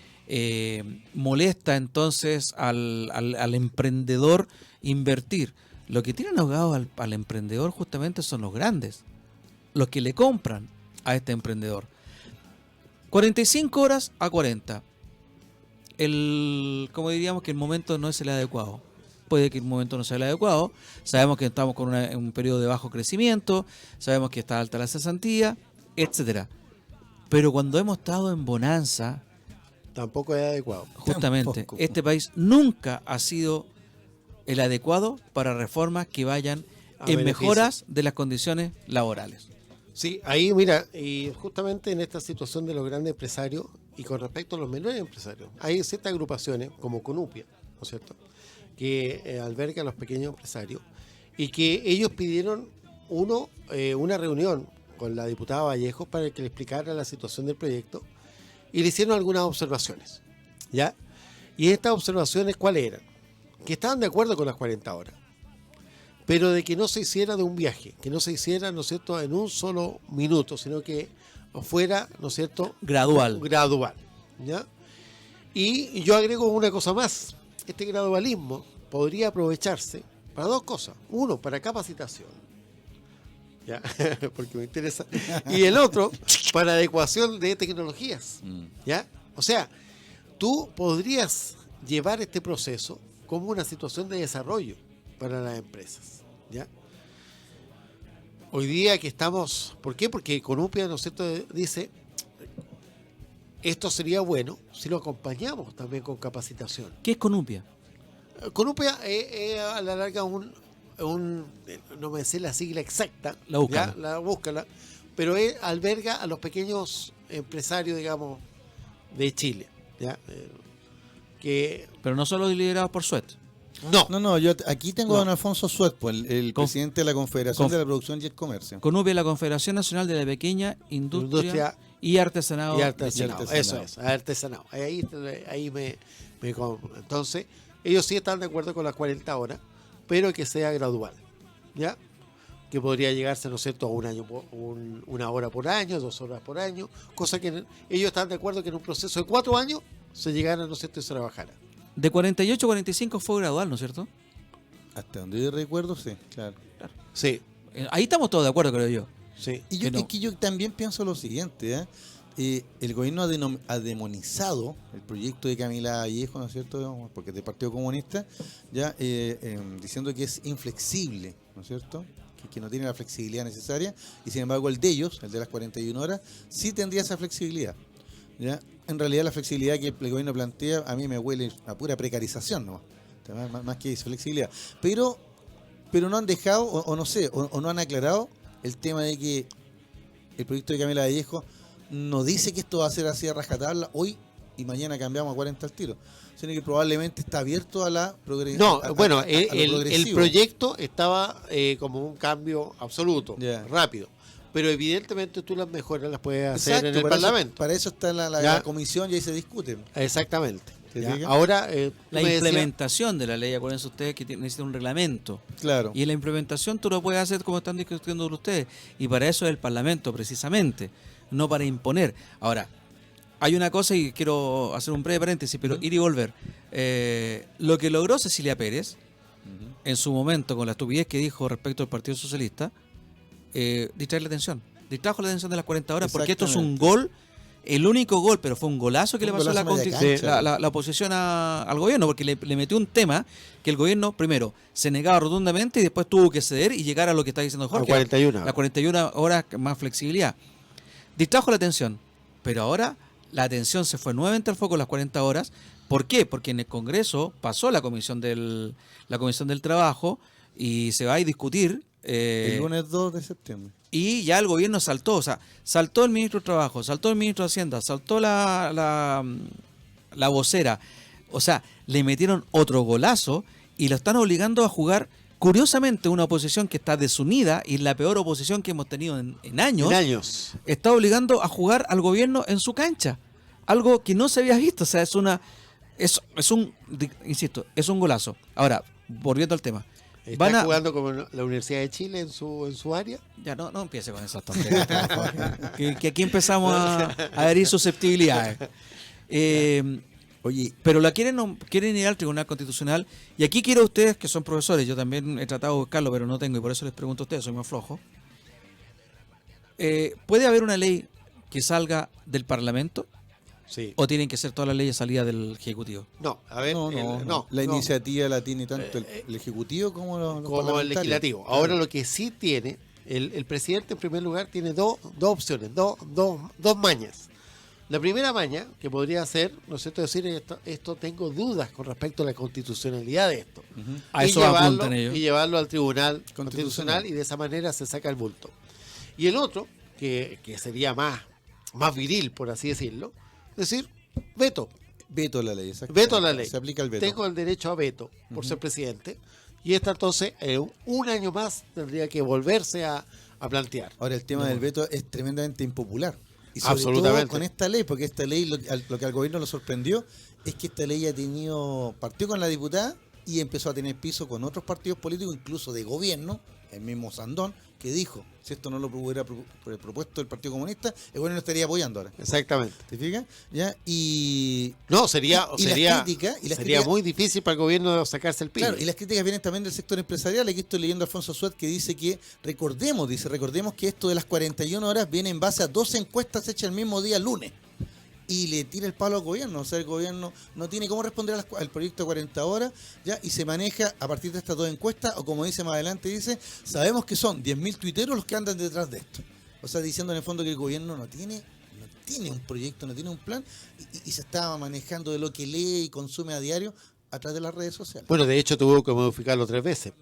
molesta entonces al emprendedor invertir. Lo que tienen ahogado al emprendedor justamente son los grandes, los que le compran a este emprendedor. 45 horas a 40. Como diríamos que el momento no es el adecuado. Puede que el momento no sea el adecuado. Sabemos que estamos con un periodo de bajo crecimiento, sabemos que está alta la cesantía, etcétera. Pero cuando hemos estado en bonanza, tampoco es adecuado. Justamente, este país nunca ha sido el adecuado para reformas que vayan en mejoras de las condiciones laborales. Sí, ahí mira, y justamente en esta situación de los grandes empresarios y con respecto a los menores empresarios, hay ciertas agrupaciones como Conupia, ¿no es cierto?, que alberga a los pequeños empresarios y que ellos pidieron una reunión con la diputada Vallejo para que le explicara la situación del proyecto y le hicieron algunas observaciones, ¿ya? Y estas observaciones, ¿cuáles eran? Que estaban de acuerdo con las 40 horas, pero de que no se hiciera de un viaje, que no se hiciera, ¿no es cierto?, en un solo minuto, sino que fuera, ¿no es cierto?, gradual, ¿ya? Y yo agrego una cosa más. Este gradualismo podría aprovecharse para 2 cosas. Uno, para capacitación, ¿ya? Porque me interesa. Y el otro, para adecuación de tecnologías, ¿ya? O sea, tú podrías llevar este proceso como una situación de desarrollo para las empresas, ¿ya? Hoy día que estamos, ¿por qué? Porque Conupia, ¿no es cierto?, dice, esto sería bueno si lo acompañamos también con capacitación. ¿Qué es Conupia? Conupia a la larga no me sé la sigla exacta, la búscala, pero él alberga a los pequeños empresarios, digamos, de Chile, ¿ya? Que Pero no solo liderados por Suet. No, yo aquí tengo a No. don Alfonso Suet, pues, el Conf- presidente de la Confederación Conf- de la Producción y el Comercio. CONUPE, la Confederación Nacional de la Pequeña Industria, Industria y Artesanado. y de artesanado. Chile. Eso es, artesanado. Ahí entonces, ellos sí están de acuerdo con las 40 horas, pero que sea gradual, ¿ya? Que podría llegarse, ¿no es cierto?, a un año, una hora por año, 2 horas por año, cosa que ellos están de acuerdo que en un proceso de 4 años se llegara, ¿no es cierto?, y se trabajara. De 48 a 45 fue gradual, ¿no es cierto? Hasta donde yo recuerdo, sí, claro. Sí, Ahí estamos todos de acuerdo, creo yo. sí. Y yo, Que no. es que yo también pienso lo siguiente, el gobierno ha demonizado el proyecto de Camila Vallejo, ¿no es cierto?, porque es del Partido Comunista, ya diciendo que es inflexible, ¿no es cierto?, que no tiene la flexibilidad necesaria, y sin embargo el de ellos, el de las 41 horas, sí tendría esa flexibilidad. ¿Ya? En realidad la flexibilidad que el gobierno plantea a mí me huele a pura precarización, ¿no? Más que flexibilidad. Pero no han dejado, o no sé, o no han aclarado el tema de que el proyecto de Camila Vallejo no dice que esto va a ser así a rajatabla hoy y mañana cambiamos a 40 al tiro, sino que probablemente está abierto a la No, bueno, el el proyecto estaba como un cambio absoluto, Ya. rápido. Pero evidentemente tú las mejoras las puedes hacer Exacto, en el para Parlamento. para eso está la Ya. comisión y ahí se discute. Exactamente. ¿Te ¿Ya? fijas? Ahora, La tú me decías- implementación de la ley, acuérdense ustedes que necesita un reglamento. Claro. Y en la implementación tú lo puedes hacer como están discutiendo ustedes. Y para eso es el Parlamento, precisamente. No para imponer. Ahora, hay una cosa y quiero hacer un breve paréntesis, pero ir y volver. Lo que logró Cecilia Pérez, en su momento, con la estupidez que dijo respecto al Partido Socialista, distrae la atención. Distrajo la atención de las 40 horas, porque esto es un gol, el único gol, pero fue un golazo que le Un pasó a golazo media cancha. la oposición al gobierno, porque le metió un tema que el gobierno, primero, se negaba rotundamente y después tuvo que ceder y llegar a lo que está diciendo Jorge. 41. Las 41 horas más flexibilidad. Distrajo la atención, pero ahora la atención se fue nuevamente al foco las 40 horas. ¿Por qué? Porque en el Congreso pasó la comisión del Trabajo y se va a discutir. El lunes 2 de septiembre. Y ya el gobierno saltó, o sea, saltó el ministro de Trabajo, saltó el ministro de Hacienda, saltó la vocera. O sea, le metieron otro golazo y lo están obligando a jugar, curiosamente, una oposición que está desunida y la peor oposición que hemos tenido en años. En años. Está obligando a jugar al gobierno en su cancha. Algo que no se había visto, o sea, insisto, es un golazo. Ahora, volviendo al tema. ¿Está jugando como la Universidad de Chile en su área? Ya, no empiece con esas tonterías, por favor. que aquí empezamos a herir susceptibilidades. Oye, Pero quieren ir al Tribunal Constitucional. Y aquí quiero a ustedes, que son profesores, yo también he tratado de buscarlo, pero no tengo, y por eso les pregunto a ustedes, soy más flojo. ¿Puede haber una ley que salga del Parlamento? Sí. ¿O tienen que ser todas las leyes salidas del Ejecutivo? No, a ver, no. La iniciativa la tiene tanto el Ejecutivo como los como el parlamentarios. legislativo. Ahora lo que sí tiene, el presidente en primer lugar tiene dos opciones, dos mañas. La primera maña, que podría ser, ¿no es cierto?, decir esto tengo dudas con respecto a la constitucionalidad de esto. A Y eso llevarlo, apuntan ellos. y llevarlo al Tribunal Constitucional. Constitucional y de esa manera se saca el bulto. Y el otro, que sería más viril, por así decirlo, es decir, veto. Veto a la ley, exacto. Veto a la ley. Se aplica el veto. Tengo el derecho a veto por ser presidente. Y esta entonces, un año más, tendría que volverse a plantear. Ahora, el tema del veto es tremendamente impopular. Y sobre Absolutamente. todo con esta ley, porque esta ley, lo que al gobierno lo sorprendió, es que esta ley partió con la diputada y empezó a tener piso con otros partidos políticos, incluso de gobierno, el mismo Sandón, que dijo, si esto no lo hubiera propuesto el Partido Comunista, el gobierno lo estaría apoyando ahora. Exactamente. ¿Te fijas? ¿Ya? Y No, sería las críticas- muy difícil para el gobierno sacarse el pino. claro, y las críticas vienen también del sector empresarial. Aquí estoy leyendo a Alfonso Suet que dice que recordemos que esto de las 41 horas viene en base a 2 encuestas hechas el mismo día lunes. Y le tira el palo al gobierno. O sea, el gobierno no tiene cómo responder al proyecto de 40 horas, ¿ya? Y se maneja a partir de estas 2 encuestas, o como dice más adelante, dice, sabemos que son 10.000 tuiteros los que andan detrás de esto. O sea, diciendo en el fondo que el gobierno no tiene un proyecto, no tiene un plan, y se está manejando de lo que lee y consume a diario a través de las redes sociales. Bueno, de hecho tuvo que modificarlo 3 veces.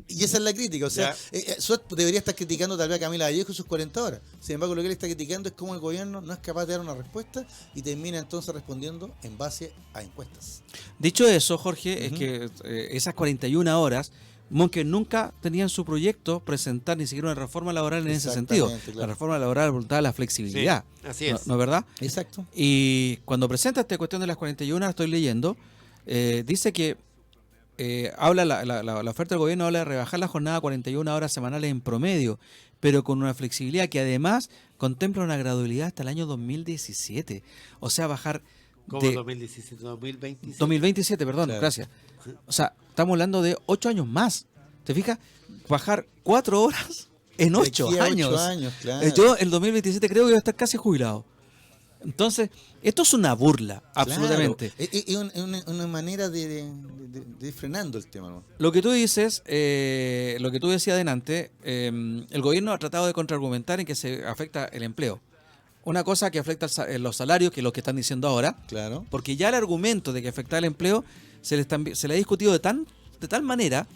Y esa es la crítica, o sea, Suárez debería estar criticando tal vez a Camila Vallejo y sus 40 horas. Sin embargo, lo que él está criticando es cómo el gobierno no es capaz de dar una respuesta y termina entonces respondiendo en base a encuestas. Dicho eso, Jorge, es que esas 41 horas, Monque nunca tenía en su proyecto presentar ni siquiera una reforma laboral en ese sentido. Exactamente, La claro. reforma laboral voluntad la flexibilidad. Sí, así es. ¿No es verdad? Exacto. Y cuando presenta esta cuestión de las 41 horas, estoy leyendo, dice que habla la oferta del gobierno habla de rebajar la jornada a 41 horas semanales en promedio, pero con una flexibilidad que además contempla una gradualidad hasta el año 2017. O sea, bajar ¿Cómo de 2017? 2027. 2027, perdón, Claro. gracias. O sea, estamos hablando de 8 años más. ¿Te fijas? Bajar 4 horas en De 8 aquí a años. 8 años, claro. Yo en 2027 creo que voy a estar casi jubilado. Entonces, esto es una burla, absolutamente. Claro. Es una manera de ir frenando el tema, ¿no? Lo que tú dices, lo que tú decías adelante, el gobierno ha tratado de contraargumentar en que se afecta el empleo. Una cosa que afecta los salarios, que es lo que están diciendo ahora, Claro. porque ya el argumento de que afecta el empleo se le ha discutido de tal manera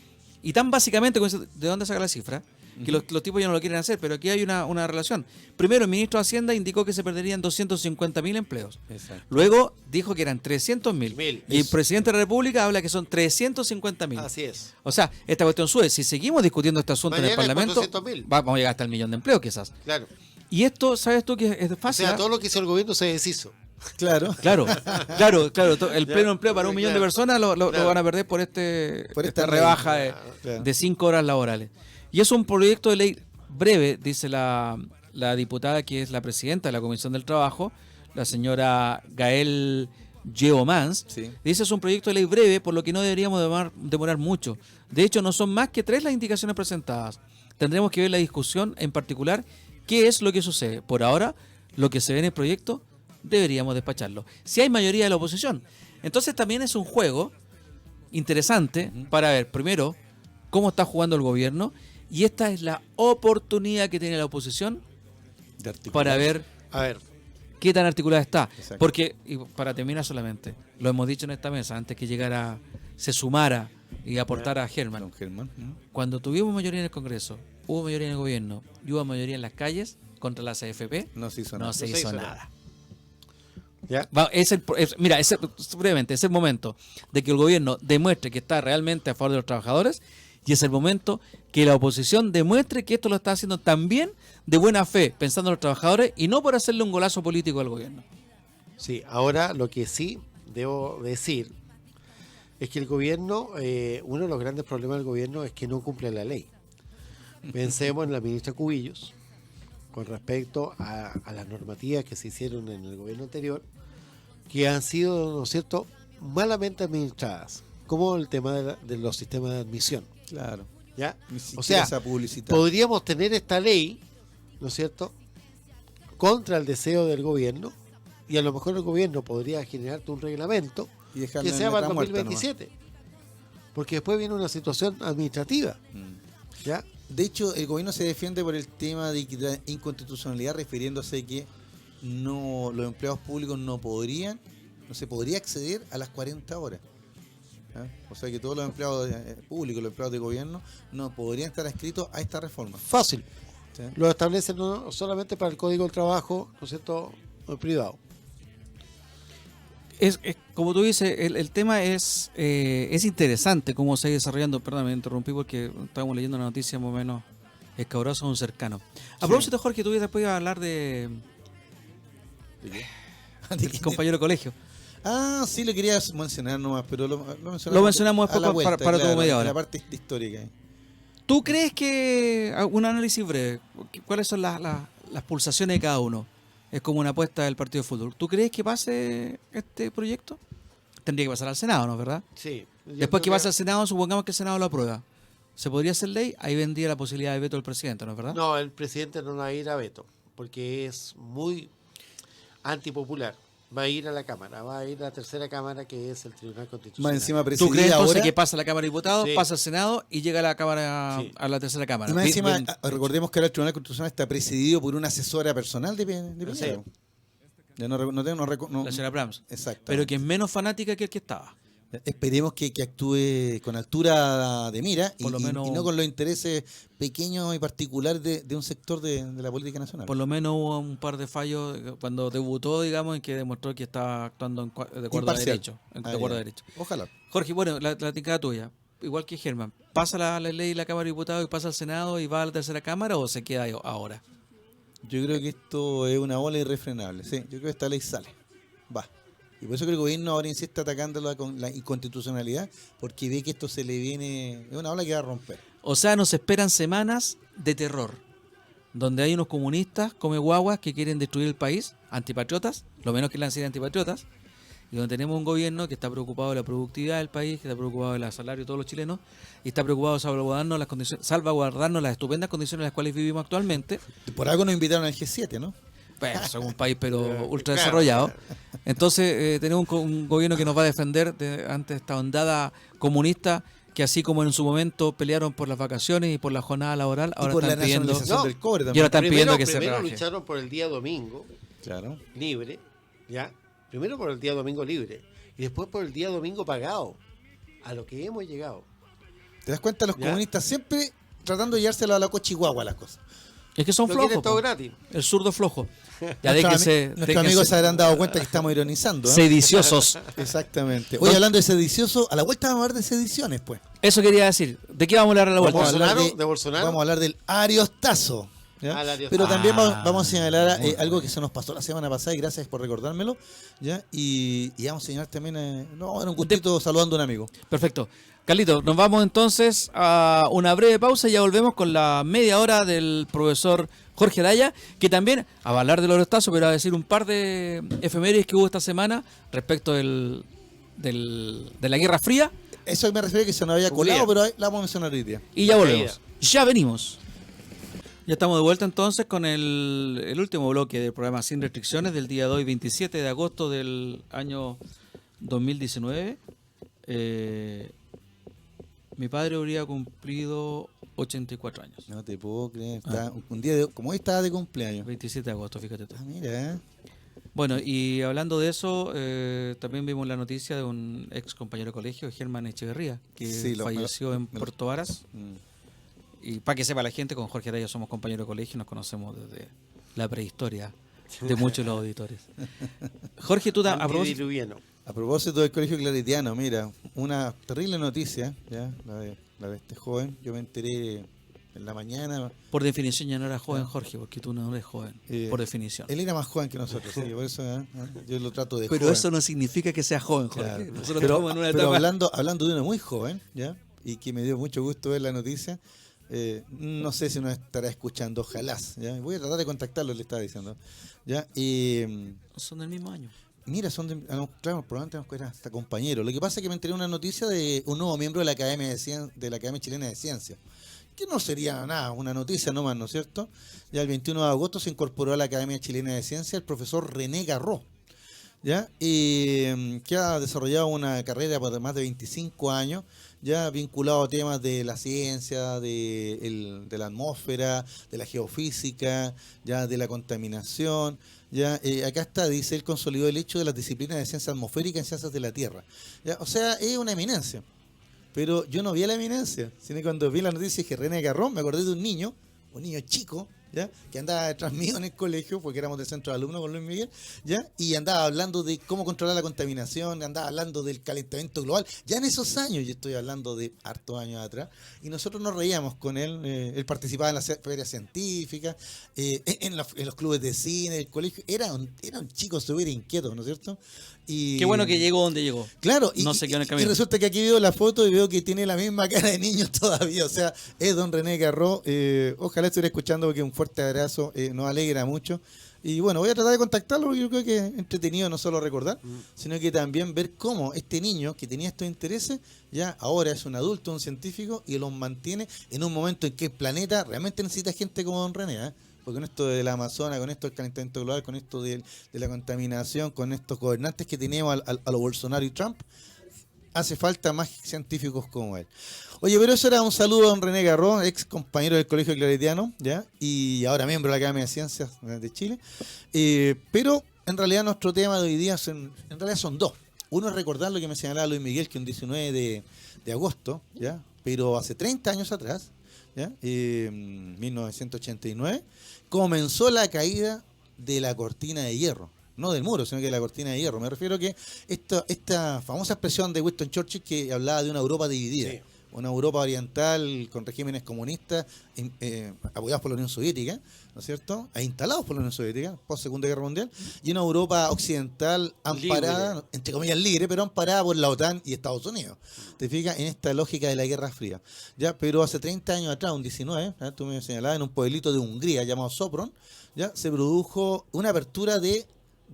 y tan básicamente, ¿de dónde saca la cifra? Que los tipos ya no lo quieren hacer, pero aquí hay una relación. Primero, el ministro de Hacienda indicó que se perderían 250.000 empleos. Exacto. Luego dijo que eran 300.000. Mil. Y el presidente de la República habla que son 350.000. Así es. O sea, esta cuestión sube. Si seguimos discutiendo este asunto Mañana en el Parlamento, 400.000. vamos a llegar hasta el millón de empleos quizás. Claro. Y esto, ¿sabes tú que es O fácil? sea, todo lo que hizo el gobierno se deshizo. Claro. Claro. El pleno empleo para 1 millón de Claro. personas lo Claro. van a perder por Por esta esta ley. rebaja Claro. de 5 horas laborales. Y es un proyecto de ley breve, dice la diputada que es la presidenta de la Comisión del Trabajo, la señora Gael Yeomans. Sí. Dice es un proyecto de ley breve, por lo que no deberíamos demorar mucho. De hecho, no son más que 3 las indicaciones presentadas. Tendremos que ver la discusión en particular, qué es lo que sucede. Por ahora, lo que se ve en el proyecto, deberíamos despacharlo. Si hay mayoría de la oposición. Entonces también es un juego interesante para ver, primero, cómo está jugando el gobierno, y esta es la oportunidad que tiene la oposición De articular. para ver A ver, qué tan articulada está. Exacto. Porque, y para terminar solamente, lo hemos dicho en esta mesa, antes que se sumara y aportara a Germán. Don Germán. ¿No? Cuando tuvimos mayoría en el Congreso, hubo mayoría en el gobierno y hubo mayoría en las calles contra la CFP, No se hizo no nada. se hizo nada. ¿ya? Mira, brevemente, es el momento de que el gobierno demuestre que está realmente a favor de los trabajadores, y es el momento que la oposición demuestre que esto lo está haciendo también de buena fe, pensando en los trabajadores y no por hacerle un golazo político al gobierno. Sí, ahora lo que sí debo decir es que el gobierno, uno de los grandes problemas del gobierno es que no cumple la ley. Pensemos en la ministra Cubillos con respecto a las normativas que se hicieron en el gobierno anterior, que han sido, ¿no es cierto?, malamente administradas, como el tema de los sistemas de admisión. Claro. ¿Ya? Ni O siquiera sea, se ha publicitado. podríamos tener esta ley, ¿no es cierto?, contra el deseo del gobierno, y a lo mejor el gobierno podría generarte un reglamento Y dejarlo que en sea para letra el muerta 2027. Porque después viene una situación administrativa. nomás. ¿Ya? De hecho, el gobierno se defiende por el tema de inconstitucionalidad, refiriéndose que los empleados públicos no se podría acceder a las 40 horas. ¿Ah? O sea que todos los empleados públicos, los empleados de gobierno, no podrían estar adscritos a esta reforma. Fácil. ¿Sí? Lo establecen no solamente para el Código del Trabajo, ¿no es cierto?, privado. Como tú dices, el tema es interesante cómo se ha ido desarrollando. Perdón, me interrumpí porque estábamos leyendo una noticia más o menos escabrosa de un cercano. A propósito, Jorge, tú después ibas a hablar ¿De qué? ¿De del qué? compañero de colegio. Ah, sí, lo quería mencionar nomás, pero lo Lo mencionamos a la después vuelta, para tu claro, media en hora. la parte histórica. ¿Tú crees que, un análisis breve, cuáles son las pulsaciones de cada uno? Es como una apuesta del partido de fútbol. ¿Tú crees que pase este proyecto? Tendría que pasar al Senado, ¿no? ¿Verdad? Sí. Después que pase al Senado, supongamos que el Senado lo aprueba. ¿Se podría hacer ley? Ahí vendría la posibilidad de veto del presidente, ¿no es verdad? No, el presidente no va a ir a veto, porque es muy antipopular. Va a ir a la Cámara, va a ir a la tercera Cámara, que es el Tribunal Más Constitucional. encima ¿Tú presidía crees entonces ahora. que pasa a la Cámara de Diputados, Sí. pasa al Senado y llega a la Cámara, Sí. a la tercera Cámara? Y más encima, Bien, recordemos que ahora el Tribunal Constitucional está presidido por una asesora personal de Piñera. Sí. Ya no, la señora Brahms. Exacto. Pero que es menos fanática que el que estaba. Esperemos que actúe con altura de mira Por lo menos- y no con los intereses pequeños y particulares de un sector de la política nacional. Por lo menos hubo un par de fallos cuando debutó, digamos, en que demostró que estaba actuando de acuerdo a Imparcial. derecho. De Ah, acuerdo a ya. derecho. Ojalá. Jorge, bueno, la ticada tuya, igual que Germán, ¿pasa la ley en la Cámara de Diputados y pasa al Senado y va a la tercera Cámara o se queda ahí ahora? Yo creo que esto es una ola irrefrenable. Sí, yo creo que esta ley sale. Va. Y por eso que el gobierno ahora insiste atacándola con la inconstitucionalidad, porque ve que esto se le viene... Es una ola que va a romper. O sea, nos esperan semanas de terror, donde hay unos comunistas come guaguas que quieren destruir el país, antipatriotas, lo menos que le han sido antipatriotas, y donde tenemos un gobierno que está preocupado de la productividad del país, que está preocupado del salario de todos los chilenos, y está preocupado de salvaguardarnos las estupendas condiciones en las cuales vivimos actualmente. Por algo nos invitaron al G7, ¿no? Bueno, somos un país pero ultra desarrollado. Entonces tenemos un gobierno que nos va a defender ante esta ondada comunista que así como en su momento pelearon por las vacaciones y por la jornada laboral, Y ahora por la están pidiendo, nacionalización No, del cobre y también. ahora están pidiendo que se primero rebaje. lucharon por el día domingo Claro. libre, ¿ya? Primero por el día domingo libre y después por el día domingo pagado. A lo que hemos llegado. ¿Te das cuenta? Los ¿Ya? comunistas siempre tratando de llevárselo a la cochihuahua las cosas. Es que son Lo flojos. quieren todo po. gratis. El zurdo flojo. Ya Nuestros déjense, nuestros amigos se habrán dado cuenta que estamos ironizando. ¿eh? sediciosos. Exactamente. Hoy hablando de sedicioso, a la vuelta vamos a hablar de sediciones, pues. Eso quería decir. ¿De qué vamos a hablar a la vuelta? Vamos a hablar ¿De Bolsonaro? Vamos a hablar del ariostazo. ¿ya? Ah, el ariostazo. Pero también Ah, vamos a señalar muy algo que se nos pasó la semana pasada y gracias por recordármelo. ¿ya? Y vamos a señalar también, un gustito saludando a un amigo. Perfecto. Carlito, nos vamos entonces a una breve pausa y ya volvemos con la media hora del profesor Jorge Araya, que también va a hablar del ariostazo, pero va a decir un par de efemérides que hubo esta semana respecto de la Guerra Fría. Eso me refiero a que se nos había colado, Julián. pero ahí la vamos a mencionar hoy día. Y ya La volvemos. caída. Ya venimos. Ya estamos de vuelta entonces con el último bloque del programa Sin Restricciones del día de hoy, 27 de agosto del año 2019. Mi padre habría cumplido 84 años. No te puedo creer. Un día como hoy estaba de cumpleaños. 27 de agosto, fíjate tú. Ah, mira, Bueno, y hablando de eso, también vimos la noticia de un ex compañero de colegio, Germán Echeverría, que Sí, falleció en me lo- Puerto Varas. Y para que sepa la gente, con Jorge Araya somos compañeros de colegio y nos conocemos desde la prehistoria de muchos de los auditores. Jorge, tú a propósito, Antidiluviano. A propósito del colegio claretiano, mira, una terrible noticia, ya, la de este joven. Yo me enteré en la mañana. por definición ya no eras joven, Jorge, porque tú no eres joven, por definición. Él era más joven que nosotros, sí, por eso yo lo trato de Pero joven. eso no significa que sea joven, Jorge. Claro. Nosotros Pero, estamos en una pero etapa... hablando de uno muy joven, ¿ya? Y que me dio mucho gusto ver la noticia. No sé si nos estará escuchando, ojalá. ¿ya? Voy a tratar de contactarlo, le estaba diciendo. ¿ya? Y Son del mismo año. mira, claro, probablemente nos era hasta compañero. Lo que pasa es que me enteré una noticia de un nuevo miembro de la Academia de la Academia Chilena de Ciencias. Que no sería nada, una noticia nomás, ¿no es cierto? Ya el 21 de agosto se incorporó a la Academia Chilena de Ciencias el profesor René Garró. ¿Ya? Que ha desarrollado una carrera por más de 25 años, ya vinculado a temas de la ciencia, de la atmósfera, de la geofísica, ya de la contaminación. Ya acá está, dice, él consolidó el hecho de las disciplinas de ciencia atmosférica en ciencias de la Tierra. ¿Ya? O sea, es una eminencia. Pero yo no vi a la eminencia, sino que cuando vi la noticia que René Garrón, me acordé de un niño chico, ¿ya? Que andaba detrás mío en el colegio, porque éramos del centro de alumnos con Luis Miguel, ¿ya? Y andaba hablando de cómo controlar la contaminación, andaba hablando del calentamiento global, ya en esos años, yo estoy hablando de hartos años atrás, y nosotros nos reíamos con él, él participaba en las ferias científicas, en los clubes de cine, el colegio, era un chico súper inquieto, ¿no es cierto? Y, Qué bueno que llegó donde llegó. Claro, No se quedó en el y camino. resulta que aquí veo la foto y veo que tiene la misma cara de niño todavía. O sea, es don René Garró. Ojalá estuviera escuchando porque un fuerte abrazo nos alegra mucho. Y bueno, voy a tratar de contactarlo porque yo creo que es entretenido no solo recordar, sino que también ver cómo este niño que tenía estos intereses ya ahora es un adulto, un científico y los mantiene en un momento en que el planeta realmente necesita gente como don René, ¿eh? Porque con esto del Amazonas, con esto del calentamiento global, con esto de la contaminación, con estos gobernantes que tenemos a los Bolsonaro y Trump, hace falta más científicos como él. Oye, pero eso era un saludo a don René Garró, ex compañero del Colegio Claretiano, ¿ya? Y ahora miembro de la Academia de Ciencias de Chile. Pero en realidad nuestro tema de hoy día en realidad son dos. uno es recordar lo que me señalaba Luis Miguel, que un 19 de agosto, ¿ya? Pero hace 30 años atrás, ¿ya? 1989, comenzó la caída de la cortina de hierro. No del muro, sino que de la cortina de hierro. Me refiero que esta famosa expresión de Winston Churchill que hablaba de una Europa dividida. Sí. Una Europa oriental con regímenes comunistas apoyados por la Unión Soviética, ¿no es cierto? E instalados por la Unión Soviética, post Segunda Guerra Mundial, y una Europa occidental amparada, Libre. entre comillas libre, pero amparada por la OTAN y Estados Unidos. ¿Te fijas? En esta lógica de la Guerra Fría. ¿Ya? Pero hace 30 años atrás, un 19, ¿ya? Tú me señalabas, en un pueblito de Hungría llamado Sopron, ¿ya? Se produjo una apertura de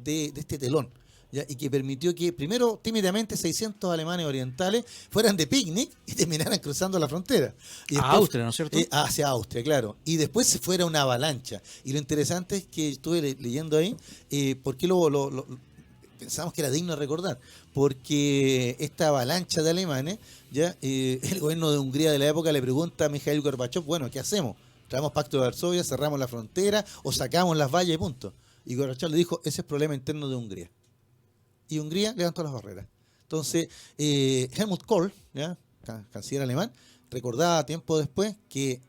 este telón. ¿Ya? Y que permitió que primero tímidamente 600 alemanes orientales fueran de picnic y terminaran cruzando la frontera. Y A después, Austria, ¿no es cierto? hacia Austria, claro. Y después se fuera una avalancha. Y lo interesante es que estuve leyendo ahí, ¿por qué pensamos que era digno de recordar? Porque esta avalancha de alemanes, ya el gobierno de Hungría de la época le pregunta a Mikhail Gorbachev, bueno, ¿qué hacemos? ¿Traemos pacto de Varsovia, cerramos la frontera o sacamos las vallas y punto? Y Gorbachev le dijo, ese es problema interno de Hungría. Y Hungría levantó las barreras. Entonces, Helmut Kohl, ¿ya? Canciller alemán, recordaba tiempo después que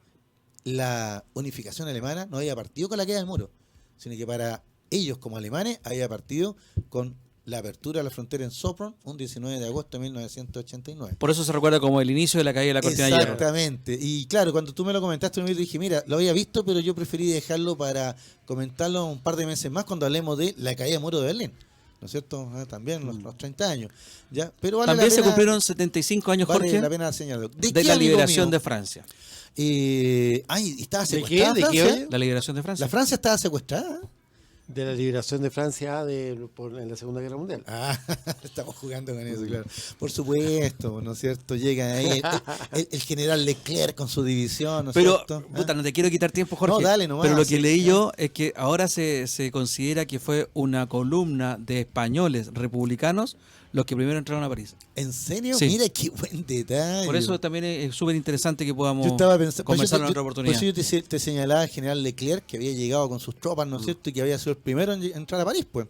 la unificación alemana no había partido con la queda del muro, sino que para ellos como alemanes había partido con la apertura de la frontera en Sopron un 19 de agosto de 1989. Por eso se recuerda como el inicio de la caída de la cortina de hierro. Exactamente. Y claro, cuando tú me lo comentaste, yo dije, mira, lo había visto, pero yo preferí dejarlo para comentarlo un par de meses más cuando hablemos de la caída del muro de Berlín. ¿No es cierto? También los 30 años. ¿Ya? Pero vale También la se pena, cumplieron 75 años, vale Jorge, la pena señalarlo. de qué, la amigo liberación mío? de Francia. ¿Estaba ¿De qué? secuestrada ¿De qué Francia? oye? La liberación de Francia. La Francia estaba secuestrada. De la liberación de Francia en la Segunda Guerra Mundial. Ah, estamos jugando con eso, claro. Por supuesto, ¿no es cierto? Llega ahí el general Leclerc con su división, ¿no es Pero, cierto? puta, no te quiero quitar tiempo, Jorge. No, dale nomás, pero lo que sí, leí sí. yo es que ahora se considera que fue una columna de españoles republicanos los que primero entraron a París. ¿En serio? Sí. Mira qué buen detalle. Por eso también es súper interesante que podamos Yo estaba pensando, conversar en otra oportunidad. Por eso yo te señalaba al general Leclerc que había llegado con sus tropas, ¿no es cierto? Y que había sido el primero en entrar a París, pues.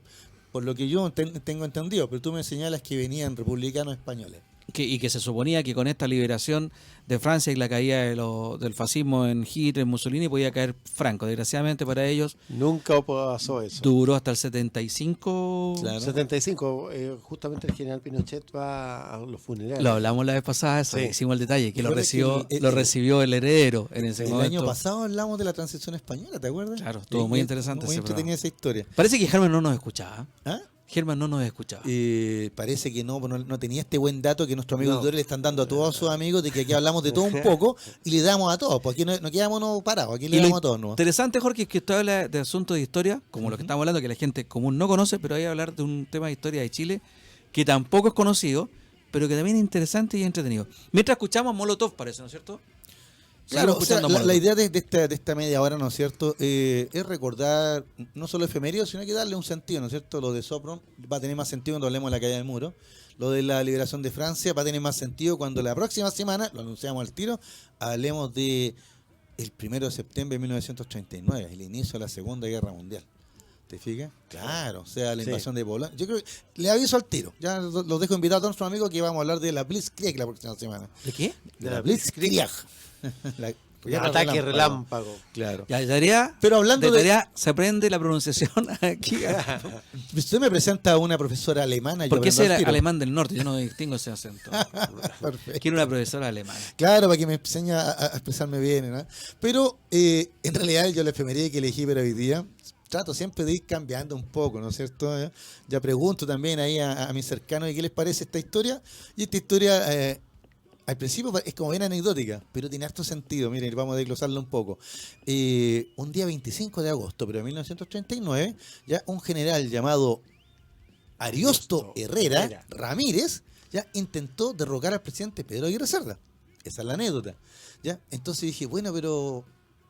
Por lo que yo tengo entendido. Pero tú me señalas que venían republicanos españoles. Y que se suponía que con esta liberación de Francia y la caída del fascismo en Hitler, en Mussolini, podía caer Franco. Desgraciadamente para ellos Nunca pasó eso. duró hasta el 75. Claro. 75, justamente el general Pinochet va a los funerales. Lo hablamos la vez pasada, eso, Sí. hicimos el detalle, que lo Recuerda que recibió el heredero en ese El momento. año pasado hablamos de la transición española, ¿te acuerdas? Claro, estuvo muy interesante Muy ese entretenida esa historia. Parece que Germán no nos escuchaba. ¿Ah? Germán no nos escuchaba. Parece que no tenía este buen dato que nuestros amigos No. de le están dando a todos sus amigos de que aquí hablamos de todo un poco y le damos a todos, porque aquí no quedamos parados, aquí le Y lo damos a todos. ¿no? interesante, Jorge, es que usted habla de asuntos de historia, como lo que estamos hablando, que la gente común no conoce, pero hay que hablar de un tema de historia de Chile que tampoco es conocido, pero que también es interesante y entretenido. Mientras escuchamos Molotov, parece, ¿no es cierto? Claro, Seguimos o sea, escuchando la Molotov. idea de esta media hora, ¿no es cierto?, es recordar no solo efeméridos, sino que darle un sentido, ¿no es cierto? Lo de Sopron va a tener más sentido cuando hablemos de la caída del muro. Lo de la liberación de Francia va a tener más sentido cuando la próxima semana, lo anunciamos al tiro, hablemos de el 1 de septiembre de 1939, el inicio de la Segunda Guerra Mundial. ¿Te fijas? Claro, o sea, la Sí. invasión de Polonia. Yo creo que le aviso al tiro. Ya los dejo invitados a todos nuestros amigos que vamos a hablar de la Blitzkrieg la próxima semana. ¿De qué? De la Blitzkrieg. La guerra Ataque relámpago. Claro. Ya, de tarea, Pero hablando de- tarea se aprende la pronunciación aquí. Usted me presenta a una profesora alemana. yo Porque aprendo ese al era tiro. alemán del norte, yo no distingo ese acento. Perfecto. Quiero una profesora alemana. Claro, para que me enseñe a expresarme bien, ¿no? Pero en realidad yo la efeméride que elegí para hoy día trato siempre de ir cambiando un poco, ¿no es cierto? Ya pregunto también ahí a mis cercanos qué les parece esta historia. Y esta historia al principio es como bien anecdótica, pero tiene harto sentido. Miren, vamos a desglosarla un poco. Un día 25 de agosto, pero de 1939, ya un general llamado Ariosto Herrera Ramírez ya intentó derrocar al presidente Pedro Aguirre Cerda. Esa es la anécdota. ¿Ya? Entonces dije, bueno, pero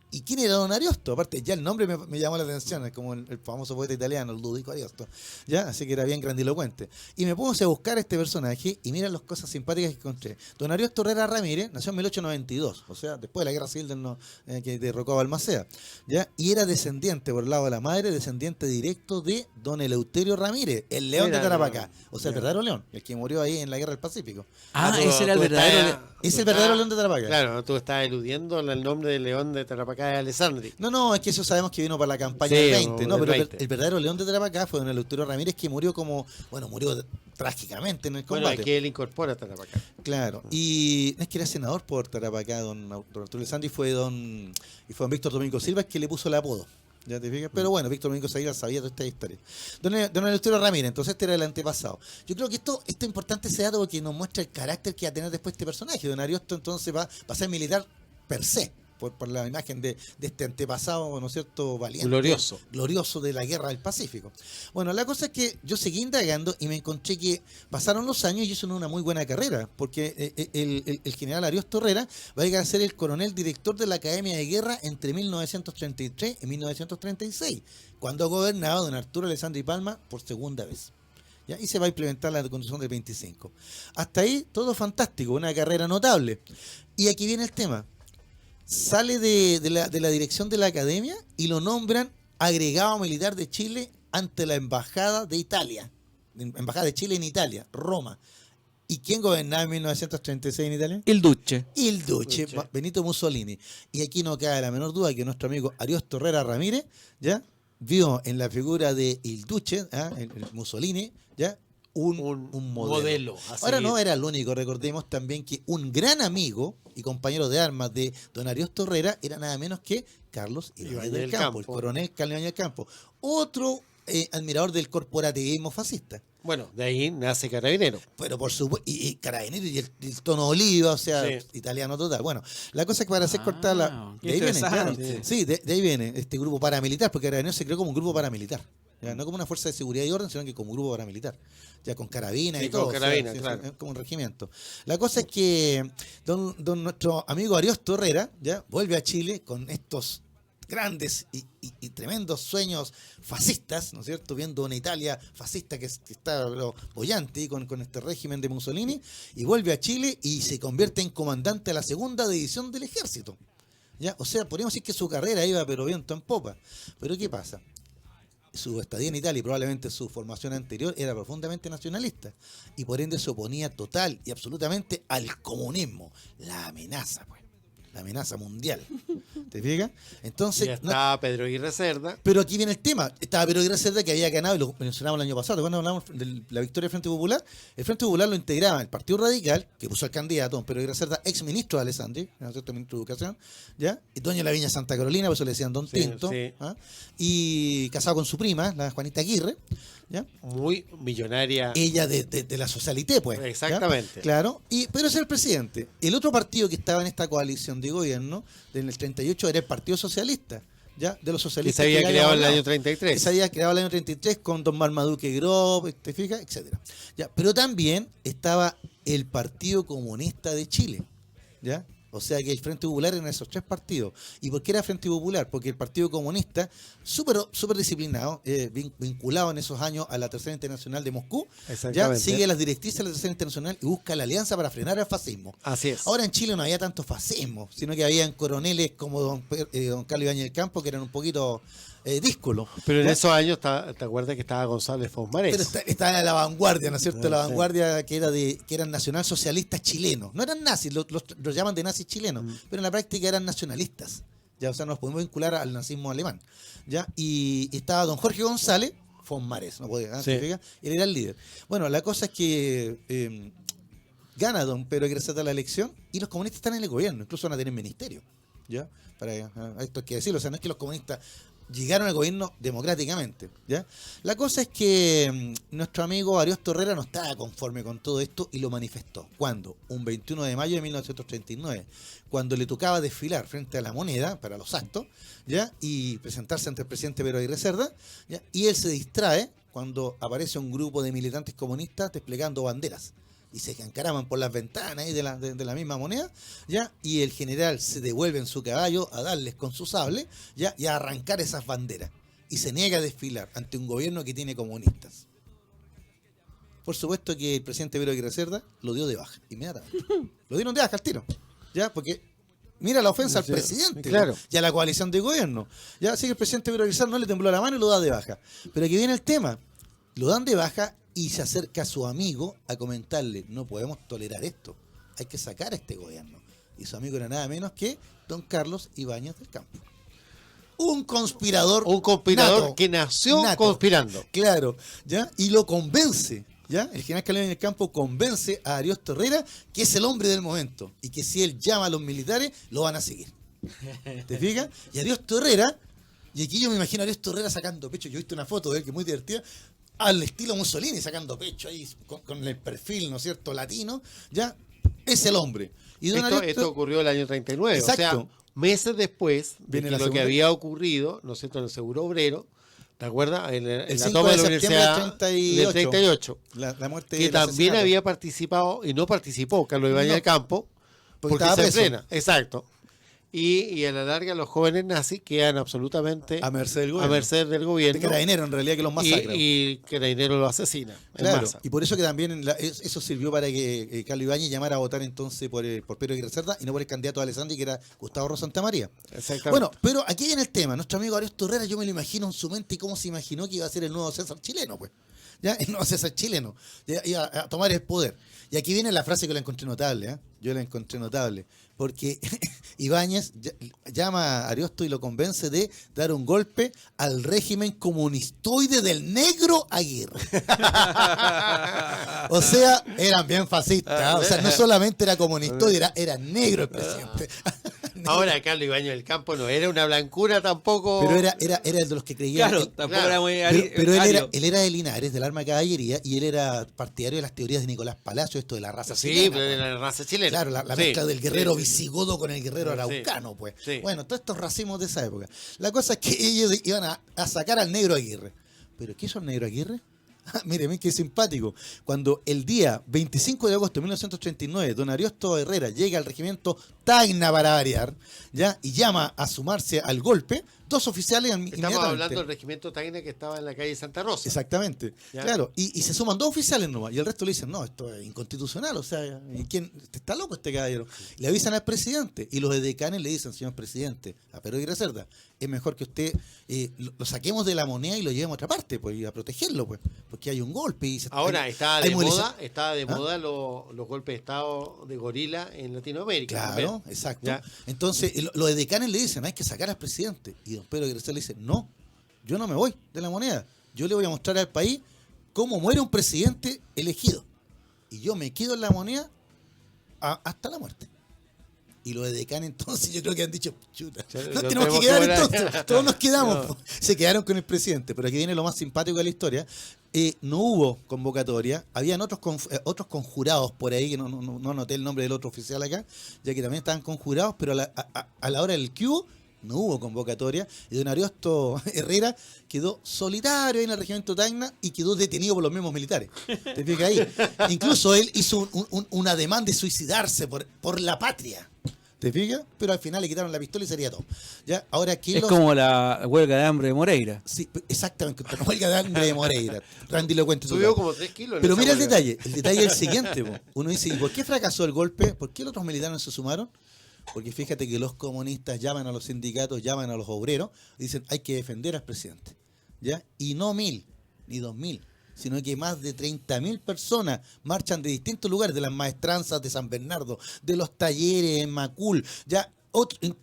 ¿Y quién era don Ariosto? Aparte, ya el nombre me llamó la atención, es como el famoso poeta italiano, el Ludovico Ariosto, ¿ya? Así que era bien grandilocuente. Y me puse a buscar este personaje y mira las cosas simpáticas que encontré. Don Ariosto Herrera Ramírez nació en 1892, o sea, después de la Guerra Civil que derrocó a Balmaceda, ¿ya? Y era descendiente, por el lado de la madre, descendiente directo de don Eleuterio Ramírez, el león de Tarapacá, o sea, el verdadero león, el que murió ahí en la Guerra del Pacífico. Ese era el verdadero. Es el verdadero león de Tarapacá. Claro, tú estás eludiendo el nombre del león de Tarapacá de Alessandri. No, es que eso sabemos que vino para la campaña Sí, del 20, ¿no? del Pero 20. el verdadero león de Tarapacá fue don Eleuterio Ramírez, que murió murió trágicamente en el Bueno, combate. aquí él incorpora Tarapacá. Claro. Y es que era senador por Tarapacá, don Arturo Alessandri, y fue don Víctor Domingo Silva el que le puso el apodo. ¿Ya te fijas? Pero bueno, Víctor Domingo Silva sabía toda esta historia. Don Eleuterio Ramírez, entonces este era el antepasado. Yo creo que esto es importante ese dato porque nos muestra el carácter que va a tener después este personaje. Don Ariosto entonces va a ser militar per se. Por la imagen de este antepasado, ¿no es cierto?, valiente. Glorioso de la Guerra del Pacífico. Bueno, la cosa es que yo seguí indagando y me encontré que pasaron los años y hizo una muy buena carrera, porque el general Ariosto Herrera va a llegar a ser el coronel director de la Academia de Guerra entre 1933 y 1936, cuando gobernaba don Arturo Alessandri Palma por segunda vez. ¿Ya? Y se va a implementar la Constitución del 25. Hasta ahí todo fantástico, una carrera notable. Y aquí viene el tema. Sale de la dirección de la academia y lo nombran agregado militar de Chile ante la Embajada de Italia. Embajada de Chile en Italia, Roma. ¿Y quién gobernaba en 1936 en Italia? El Duce. El Duce, Benito Mussolini. Y aquí no cabe la menor duda que nuestro amigo Ariosto Herrera Ramírez, ¿ya?, vio en la figura de el Duce, el Mussolini, ¿ya?, un modelo. Ahora no era el único, recordemos también que un gran amigo y compañero de armas de don Ariosto Herrera era nada menos que Carlos Ibáñez del Campo, el coronel Carlos Ibáñez del Campo, otro admirador del corporativismo fascista. Bueno, de ahí nace Carabinero. Pero por supuesto, y Carabinero y el tono oliva, o sea, sí, italiano total. Bueno, la cosa es que para hacer cortar de ahí viene, claro, sí, de ahí viene este grupo paramilitar, porque Carabinero se creó como un grupo paramilitar. Ya, no como una fuerza de seguridad y orden, sino que como un grupo paramilitar. Ya con carabinas y todo. Con carabinas, claro. Como un regimiento. La cosa es que nuestro amigo Ariosto Herrera ya vuelve a Chile con estos grandes y tremendos sueños fascistas, ¿no es cierto? Viendo una Italia fascista que está bollante con este régimen de Mussolini, y vuelve a Chile y se convierte en comandante de la segunda división del ejército. ¿Ya? O sea, podríamos decir que su carrera iba pero viento en popa. Pero ¿qué pasa? Su estadía en Italia y probablemente su formación anterior era profundamente nacionalista y por ende se oponía total y absolutamente al comunismo, la amenaza, pues, la amenaza mundial. ¿Te fijas? Entonces, ya estaba Pedro Aguirre Cerda. Pero aquí viene el tema. Estaba Pedro Aguirre Cerda, que había ganado, y lo mencionamos el año pasado, cuando hablamos de la victoria del Frente Popular. El Frente Popular lo integraba el Partido Radical, que puso al candidato, don Pedro Aguirre Cerda, ex ministro de Alessandri, ¿no es cierto?, ministro de Educación, ¿ya? Y dueño de la Viña Santa Carolina, por eso le decían Don Tinto, sí. ¿Ah? Y casado con su prima, la Juanita Aguirre, ¿ya? Muy millonaria. Ella de la Socialité, pues. Exactamente. ¿Ya? Claro. Pero ese es el presidente. El otro partido que estaba en esta coalición de gobierno, en el 38, era el Partido Socialista. ¿Ya? De los socialistas. Que se había creado en el año 33. Que se había creado en el año 33 con don Marmaduke Grob, ¿te fijas? Etcétera. ¿Ya? Pero también estaba el Partido Comunista de Chile. ¿Ya? O sea que el Frente Popular eran esos tres partidos. ¿Y por qué era Frente Popular? Porque el Partido Comunista, súper disciplinado, vinculado en esos años a la Tercera Internacional de Moscú, ya sigue las directrices de la Tercera Internacional y busca la alianza para frenar el fascismo. Así es. Ahora en Chile no había tanto fascismo, sino que habían coroneles como don Carlos Ibáñez del Campo, que eran un poquito díscolo. Pero en ¿ya? esos años, ¿te acuerdas que estaba González Fosmarés? Pero estaba en la vanguardia, ¿no es cierto? La vanguardia que eran nacionalsocialistas chilenos. No eran nazis, los llaman de nazis chilenos, pero en la práctica eran nacionalistas. Ya, o sea, nos podemos vincular al nazismo alemán. ¿Ya? Y estaba don Jorge González Fosmarés, no podía, ¿sí? Él era el líder. Bueno, la cosa es que gana don Pedro Aguirre Cerda la elección y los comunistas están en el gobierno, incluso van a tener ministerio. ¿Ya? Esto hay que decirlo, o sea, no es que los comunistas llegaron al gobierno democráticamente, ¿ya? La cosa es que nuestro amigo Ariosto Herrera no estaba conforme con todo esto y lo manifestó. ¿Cuándo? Un 21 de mayo de 1939, cuando le tocaba desfilar frente a la Moneda para los actos, ¿ya? Y presentarse ante el presidente Pedro Aguirre Cerda, ¿ya? Y él se distrae cuando aparece un grupo de militantes comunistas desplegando banderas, y se encaraman por las ventanas ahí de la misma moneda, ¿ya? Y el general se devuelve en su caballo a darles con su sable, ¿ya? Y a arrancar esas banderas. Y se niega a desfilar ante un gobierno que tiene comunistas. Por supuesto que el presidente Pedro Aguirre Cerda lo dio de baja, inmediatamente. Lo dieron de baja al tiro, ¿ya? Porque mira la ofensa al presidente, claro, y a la coalición de gobierno. Ya, así que el presidente Pedro Aguirre Cerda no le tembló la mano y lo da de baja. Pero aquí viene el tema. Lo dan de baja y se acerca a su amigo a comentarle, no podemos tolerar esto, hay que sacar a este gobierno. Y su amigo era nada menos que don Carlos Ibáñez del Campo. Un conspirador nato, que nació nato, conspirando. Claro, ¿ya? Y lo convence, ¿ya? El general Carlos Ibáñez del Campo convence a Ariosto Herrera que es el hombre del momento y que si él llama a los militares, lo van a seguir. ¿Te fijas? Y Ariosto Herrera, y aquí yo me imagino a Ariosto Herrera sacando pecho, yo he visto una foto de él que es muy divertida, al estilo Mussolini, sacando pecho ahí con el perfil, ¿no es cierto?, latino, ya, es el hombre. Y don Ariosto, esto ocurrió el año 39, exacto, o sea, meses después de viene que lo que había ocurrido, ¿no es cierto?, en el Seguro Obrero, ¿te acuerdas? En la 5 toma de de la septiembre Universidad del 38, la muerte que del también asesinato. había participado, y no participó Carlos Ibáñez No, del Campo, porque porque estaba se preso. frena. Exacto. Y a la larga los jóvenes nazis quedan absolutamente A merced del a gobierno. merced del gobierno. De Carabineros, en realidad, que los masacran. Y Carabineros lo asesina. en Claro, masa. y por eso que también eso sirvió para que Carlos Ibáñez llamara a votar entonces por Pedro Aguirre Cerda y no por el candidato de Alessandri, que era Gustavo Rosa Santamaría. Exactamente. Bueno, pero aquí viene el tema. Nuestro amigo Ariosto Herrera, yo me lo imagino en su mente y cómo se imaginó que iba a ser el nuevo César chileno, pues. ¿Ya? El nuevo César chileno. Ya, iba a tomar el poder. Y aquí viene la frase que la encontré notable, ¿eh? Yo la encontré notable. Porque Ibáñez llama a Ariosto y lo convence de dar un golpe al régimen comunistoide del negro Aguirre. O sea, eran bien fascistas. O sea, no solamente era comunistoide, era negro el presidente. Ahora, Carlos Ibáñez del Campo no era una blancura tampoco. Pero era el de los que creían. Claro, tampoco claro. era muy Pero ario. él era de Linares, del arma de caballería, y él era partidario de las teorías de Nicolás Palacio, esto de la raza Sí, chilena, pero pues. de la raza chilena. Claro, la Sí, mezcla del guerrero sí, visigodo con el guerrero Sí, araucano, pues. sí. Bueno, todos estos racismos de esa época. La cosa es que ellos iban a sacar al negro Aguirre. ¿Pero qué hizo el negro Aguirre? Mire, qué simpático. Cuando el día 25 de agosto de 1939, don Ariosto Herrera llega al regimiento Tacna para variar, ¿ya? Y llama a sumarse al golpe, dos oficiales Estamos inmediatamente. hablando del regimiento Tacna que estaba en la calle Santa Rosa. Exactamente, ¿Ya? claro, y se suman dos oficiales nomás, y el resto le dicen, no, esto es inconstitucional, o sea, ¿quién está loco este caballero? Le avisan al presidente, y los edecanes le dicen, señor presidente, a Pedro Aguirre Cerda, es mejor que usted lo saquemos de la moneda y lo llevemos a otra parte, pues, y a protegerlo, pues, porque hay un golpe. Y Ahora estaba hay de moviliza- moda los golpes de Estado de gorila en Latinoamérica. Claro, también. exacto. ¿Ya? Entonces, los edecanes le dicen, hay que sacar al presidente, y don Pedro Aguirre Cerda le dice, no, yo no me voy de la moneda, yo le voy a mostrar al país cómo muere un presidente elegido, y yo me quedo en la moneda hasta la muerte. Y los edecanes entonces yo creo que han dicho, chuta, Lo nos tenemos que tenemos quedar que volar. entonces, todos nos quedamos. No. Po. Se quedaron con el presidente, pero aquí viene lo más simpático de la historia. No hubo convocatoria, habían otros conjurados por ahí, que no anoté el nombre del otro oficial acá, ya que también estaban conjurados, pero a la hora del Q no hubo convocatoria, y don Ariosto Herrera quedó solitario ahí en el regimiento Tacna y quedó detenido por los mismos militares. ¿Te fijas ahí? Incluso él hizo un ademán de suicidarse por la patria. ¿Te fijas? Pero al final le quitaron la pistola y sería todo. ¿Ya? Ahora aquí Es como la huelga de hambre de Moreira. Sí, exactamente, con la huelga de hambre de Moreira. Randy lo cuenta. Subió como 3 kilos. en Pero esa mira el huelga. detalle es el siguiente. Po. Uno dice, ¿y por qué fracasó el golpe? ¿Por qué los otros militares no se sumaron? Porque fíjate que los comunistas llaman a los sindicatos, llaman a los obreros, dicen, hay que defender al presidente. ¿Ya? Y no 1.000, ni 2.000, sino que más de 30.000 personas marchan de distintos lugares, de las maestranzas de San Bernardo, de los talleres en Macul, ya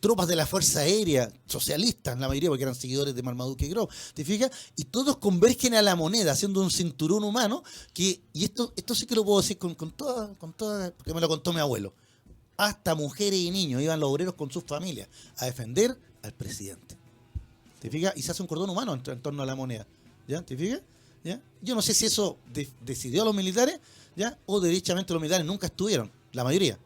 tropas de la Fuerza Aérea, socialistas, la mayoría porque eran seguidores de Marmaduke Grove, ¿te fijas? Y todos convergen a la moneda, haciendo un cinturón humano, y esto sí que lo puedo decir con toda, porque me lo contó mi abuelo. Hasta mujeres y niños iban los obreros con sus familias a defender al presidente. ¿Te fijas? Y se hace un cordón humano en torno a la moneda. ¿Ya? ¿Te fijas? ¿Ya? Yo no sé si eso decidió a los militares, ¿ya? O derechamente los militares nunca estuvieron, la mayoría.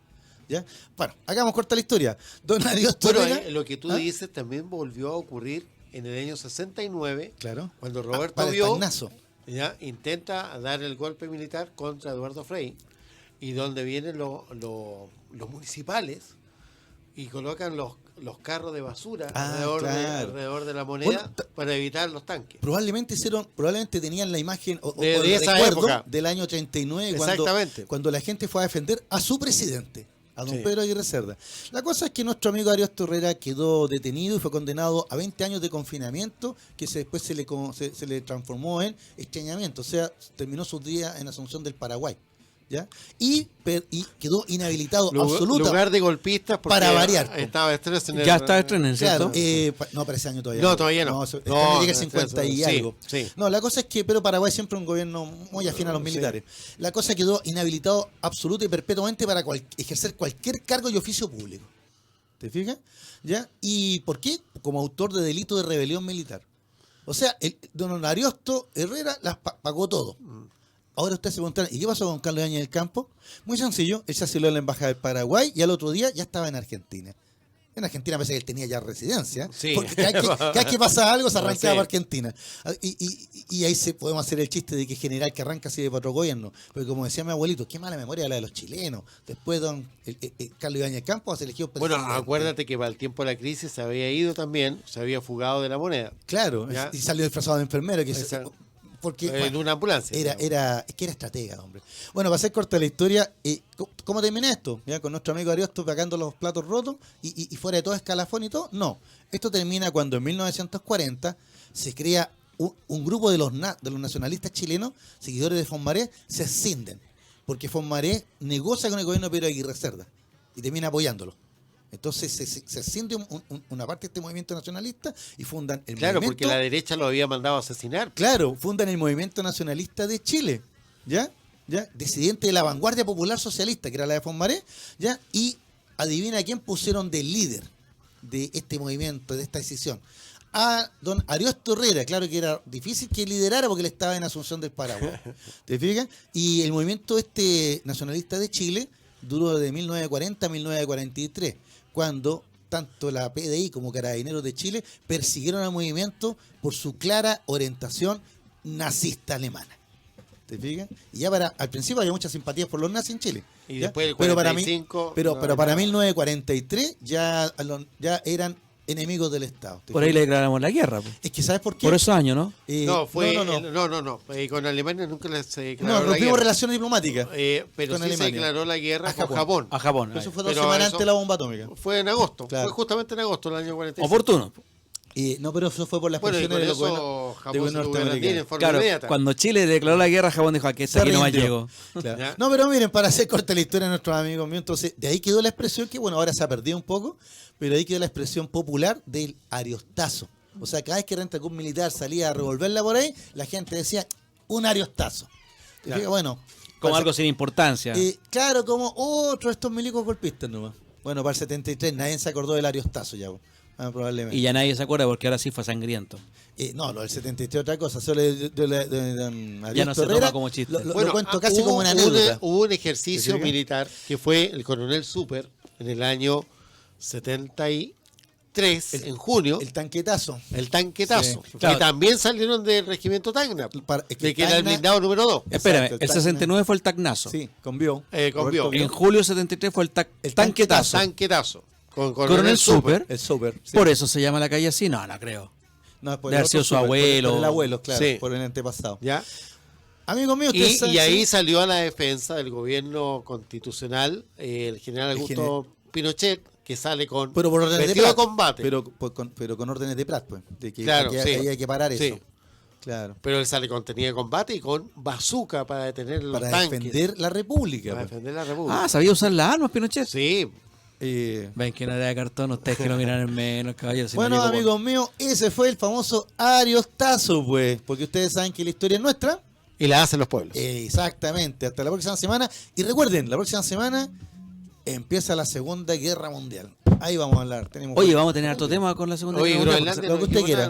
¿Ya? Bueno, hagamos corta la historia. Don Ariosto Bueno, Herrera, lo que tú ¿ah? dices también volvió a ocurrir en el año 69, Claro. cuando Roberto Para el Bió Tacnazo. ya intenta dar el golpe militar contra Eduardo Frei. y donde vienen los municipales y colocan los carros de basura Claro. alrededor de la moneda Bueno, para evitar los tanques. Probablemente tenían la imagen o De el esa recuerdo época. del año 39 Exactamente. cuando la gente fue a defender a su presidente, a don Sí. Pedro Aguirre Cerda. La cosa es que nuestro amigo Ariosto Herrera quedó detenido y fue condenado a 20 años de confinamiento, que después se le transformó en extrañamiento, o sea, terminó sus días en Asunción del Paraguay. ¿Ya? Y quedó inhabilitado absoluta Lugar de golpistas porque para variar. estaba estrés en Ya está estreno, Claro, ¿cierto? no, para ese año todavía. No, todavía no. Este No, año llega el no, 50 y sí, algo. sí. No, la cosa es que, pero Paraguay siempre un gobierno muy afín a los militares. La cosa quedó inhabilitado absoluta y perpetuamente para ejercer cualquier cargo y oficio público. ¿Te fijas? ¿Ya? ¿Y por qué? Como autor de delito de rebelión militar. O sea, don Ariosto Herrera las pagó todo. Ahora usted se preguntará, ¿y qué pasó con Carlos Ibáñez del Campo? Muy sencillo, él se asiló en la embajada del Paraguay y al otro día ya estaba en Argentina. En Argentina parece que él tenía ya residencia, Sí. porque cada vez que pasa algo se arrancaba Sí. para Argentina. Y ahí podemos hacer el chiste de que general que arranca así de para otro gobierno. Porque como decía mi abuelito, qué mala memoria la de los chilenos. Después Carlos Ibáñez del Campo se eligió Bueno, presidente. acuérdate que para el tiempo de la crisis se había ido también, se había fugado de la moneda. Claro, ¿Ya? y salió disfrazado de enfermero. Porque, En una ambulancia. es que era estratega, hombre. Bueno, para hacer corta la historia, ¿cómo termina esto? ¿Ya? Con nuestro amigo Ariosto pagando los platos rotos y fuera de todo escalafón y todo. No, esto termina cuando en 1940 se crea un grupo de los nacionalistas chilenos, seguidores de Fontmaré, se escinden. Porque Fontmaré negocia con el gobierno de Pedro Aguirre Cerda y termina apoyándolo. Entonces se asciende una parte de este movimiento nacionalista y fundan el Claro, movimiento. porque la derecha lo había mandado a asesinar. Claro, fundan el Movimiento Nacionalista de Chile, ¿ya? Disidente de la Vanguardia Popular Socialista, que era la de Fontmaré, ¿ya? Y adivina quién pusieron de líder de este movimiento, de esta decisión. A don Ariosto Herrera, claro que era difícil que liderara porque él estaba en Asunción del Paraguay. ¿Te fijas? Y el movimiento nacionalista de Chile duró de 1940 a 1943, cuando tanto la PDI como Carabineros de Chile persiguieron al movimiento por su clara orientación nazista alemana. ¿Te fijas? Y ya al principio había muchas simpatías por los nazis en Chile. Y ¿ya? después del pero 45... pero para 1943 ya eran enemigos del Estado. ¿Te Por ahí fijas? le declaramos la guerra. Pues. Es que ¿sabes por qué? Por esos años, ¿no? No, fue... no. No. Con Alemania nunca les No, declaró la rompimos guerra. relaciones diplomáticas. Pero con sí se Alemania. declaró la guerra A con Japón. Japón. A Japón. Eso ahí. fue 2 Pero semanas eso- antes de la bomba atómica. Fue en agosto. Claro. Fue justamente en agosto del año 45. Oportuno. No, pero eso fue por las Bueno, y presiones por de los eso gobiernos Japón se lo hubiera norteamericanos. rendido en forma Claro, inmediata. cuando Chile declaró la guerra, Japón dijo, aquí está, aquí nomás rindió. llegó. Claro. Ya. No, pero miren, para hacer corta la historia de nuestros amigos míos, entonces de ahí quedó la expresión que, bueno, ahora se ha perdido un poco, pero ahí quedó la expresión popular del ariostazo. O sea, cada vez que renta algún militar salía a revolverla por ahí, la gente decía, un ariostazo. ¿Te fijas? Bueno, Como para- algo sin importancia. claro, como otro de estos milicos golpistas nomás. Bueno, para el 73 nadie se acordó del ariostazo ya, probablemente. Y ya nadie se acuerda porque ahora sí fue sangriento. No, lo del 73 otra cosa, solo de Ya no se toma Herrera, como chiste. Lo cuento casi hubo- como una anécdota. Hubo un ¿Te ejercicio fijas? militar que fue el coronel Super en el año 73, en junio, El tanquetazo. el tanquetazo, Sí, que claro. también salieron del regimiento Tacna, Es que de que era el Tacna- blindado número 2. Espérame, Exacto, el 69 fue el tacnazo. Sí, con Bio. Con Bio. En julio 73 fue el El tanquetazo. Tanquetazo. Con Coronel Super. El Super. Sí. Por eso se llama la calle así. No, no creo. No, por de el haber otro sido su Super, abuelo. Por el abuelo, claro, Sí. por el antepasado. ¿Ya? Amigos míos, ustedes saben, Y ahí sí, salió a la defensa del gobierno constitucional el general Augusto Pinochet, que sale con pero por órdenes de vestido de Prat. combate. Pero con órdenes de Prat, pues. De que, Claro, que sí. ahí hay que parar Sí. eso. Claro. Pero él sale con tenida de combate y con bazooka para detener los Para tanques. defender la República. Para pues. defender la República. Ah, ¿sabía usar las armas, Pinochet? Sí. Ven que no era de cartón, ustedes que lo miran en menos, caballeros. si no Bueno, llegó por- amigos míos, ese fue el famoso ariostazo, pues. Porque ustedes saben que la historia es nuestra. Y la hacen los pueblos. Exactamente. Hasta la próxima semana. Y recuerden, la próxima semana empieza la Segunda Guerra Mundial. Ahí vamos a hablar. Oye, vamos a tener harto tema con la segunda Oye, Guerra Mundial, Groenlandia. lo que usted quiera.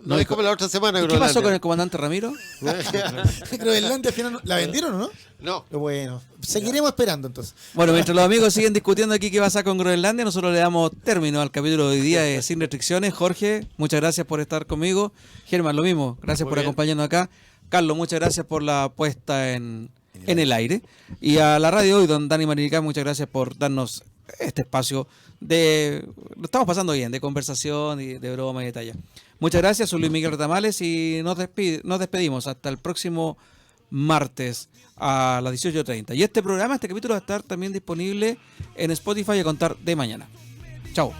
No es como la otra semana, ¿Y qué pasó con el comandante Ramiro? Groenlandia al final ¿la vendieron o no? No. Bueno, seguiremos esperando entonces. Bueno, mientras los amigos siguen discutiendo aquí qué pasa con Groenlandia, nosotros le damos término al capítulo de hoy día de Sin Restricciones. Jorge, muchas gracias por estar conmigo. Germán, lo mismo, gracias Muy por bien. acompañarnos acá. Carlos, muchas gracias por la puesta en en el aire. Y a la radio hoy, don Dani Marinica, muchas gracias por darnos este espacio lo estamos pasando bien, de conversación y de broma y detalle. Muchas gracias, soy Luis Miguel Retamales y nos despedimos hasta el próximo martes a las 18:30. Y este capítulo va a estar también disponible en Spotify a contar de mañana. Chao.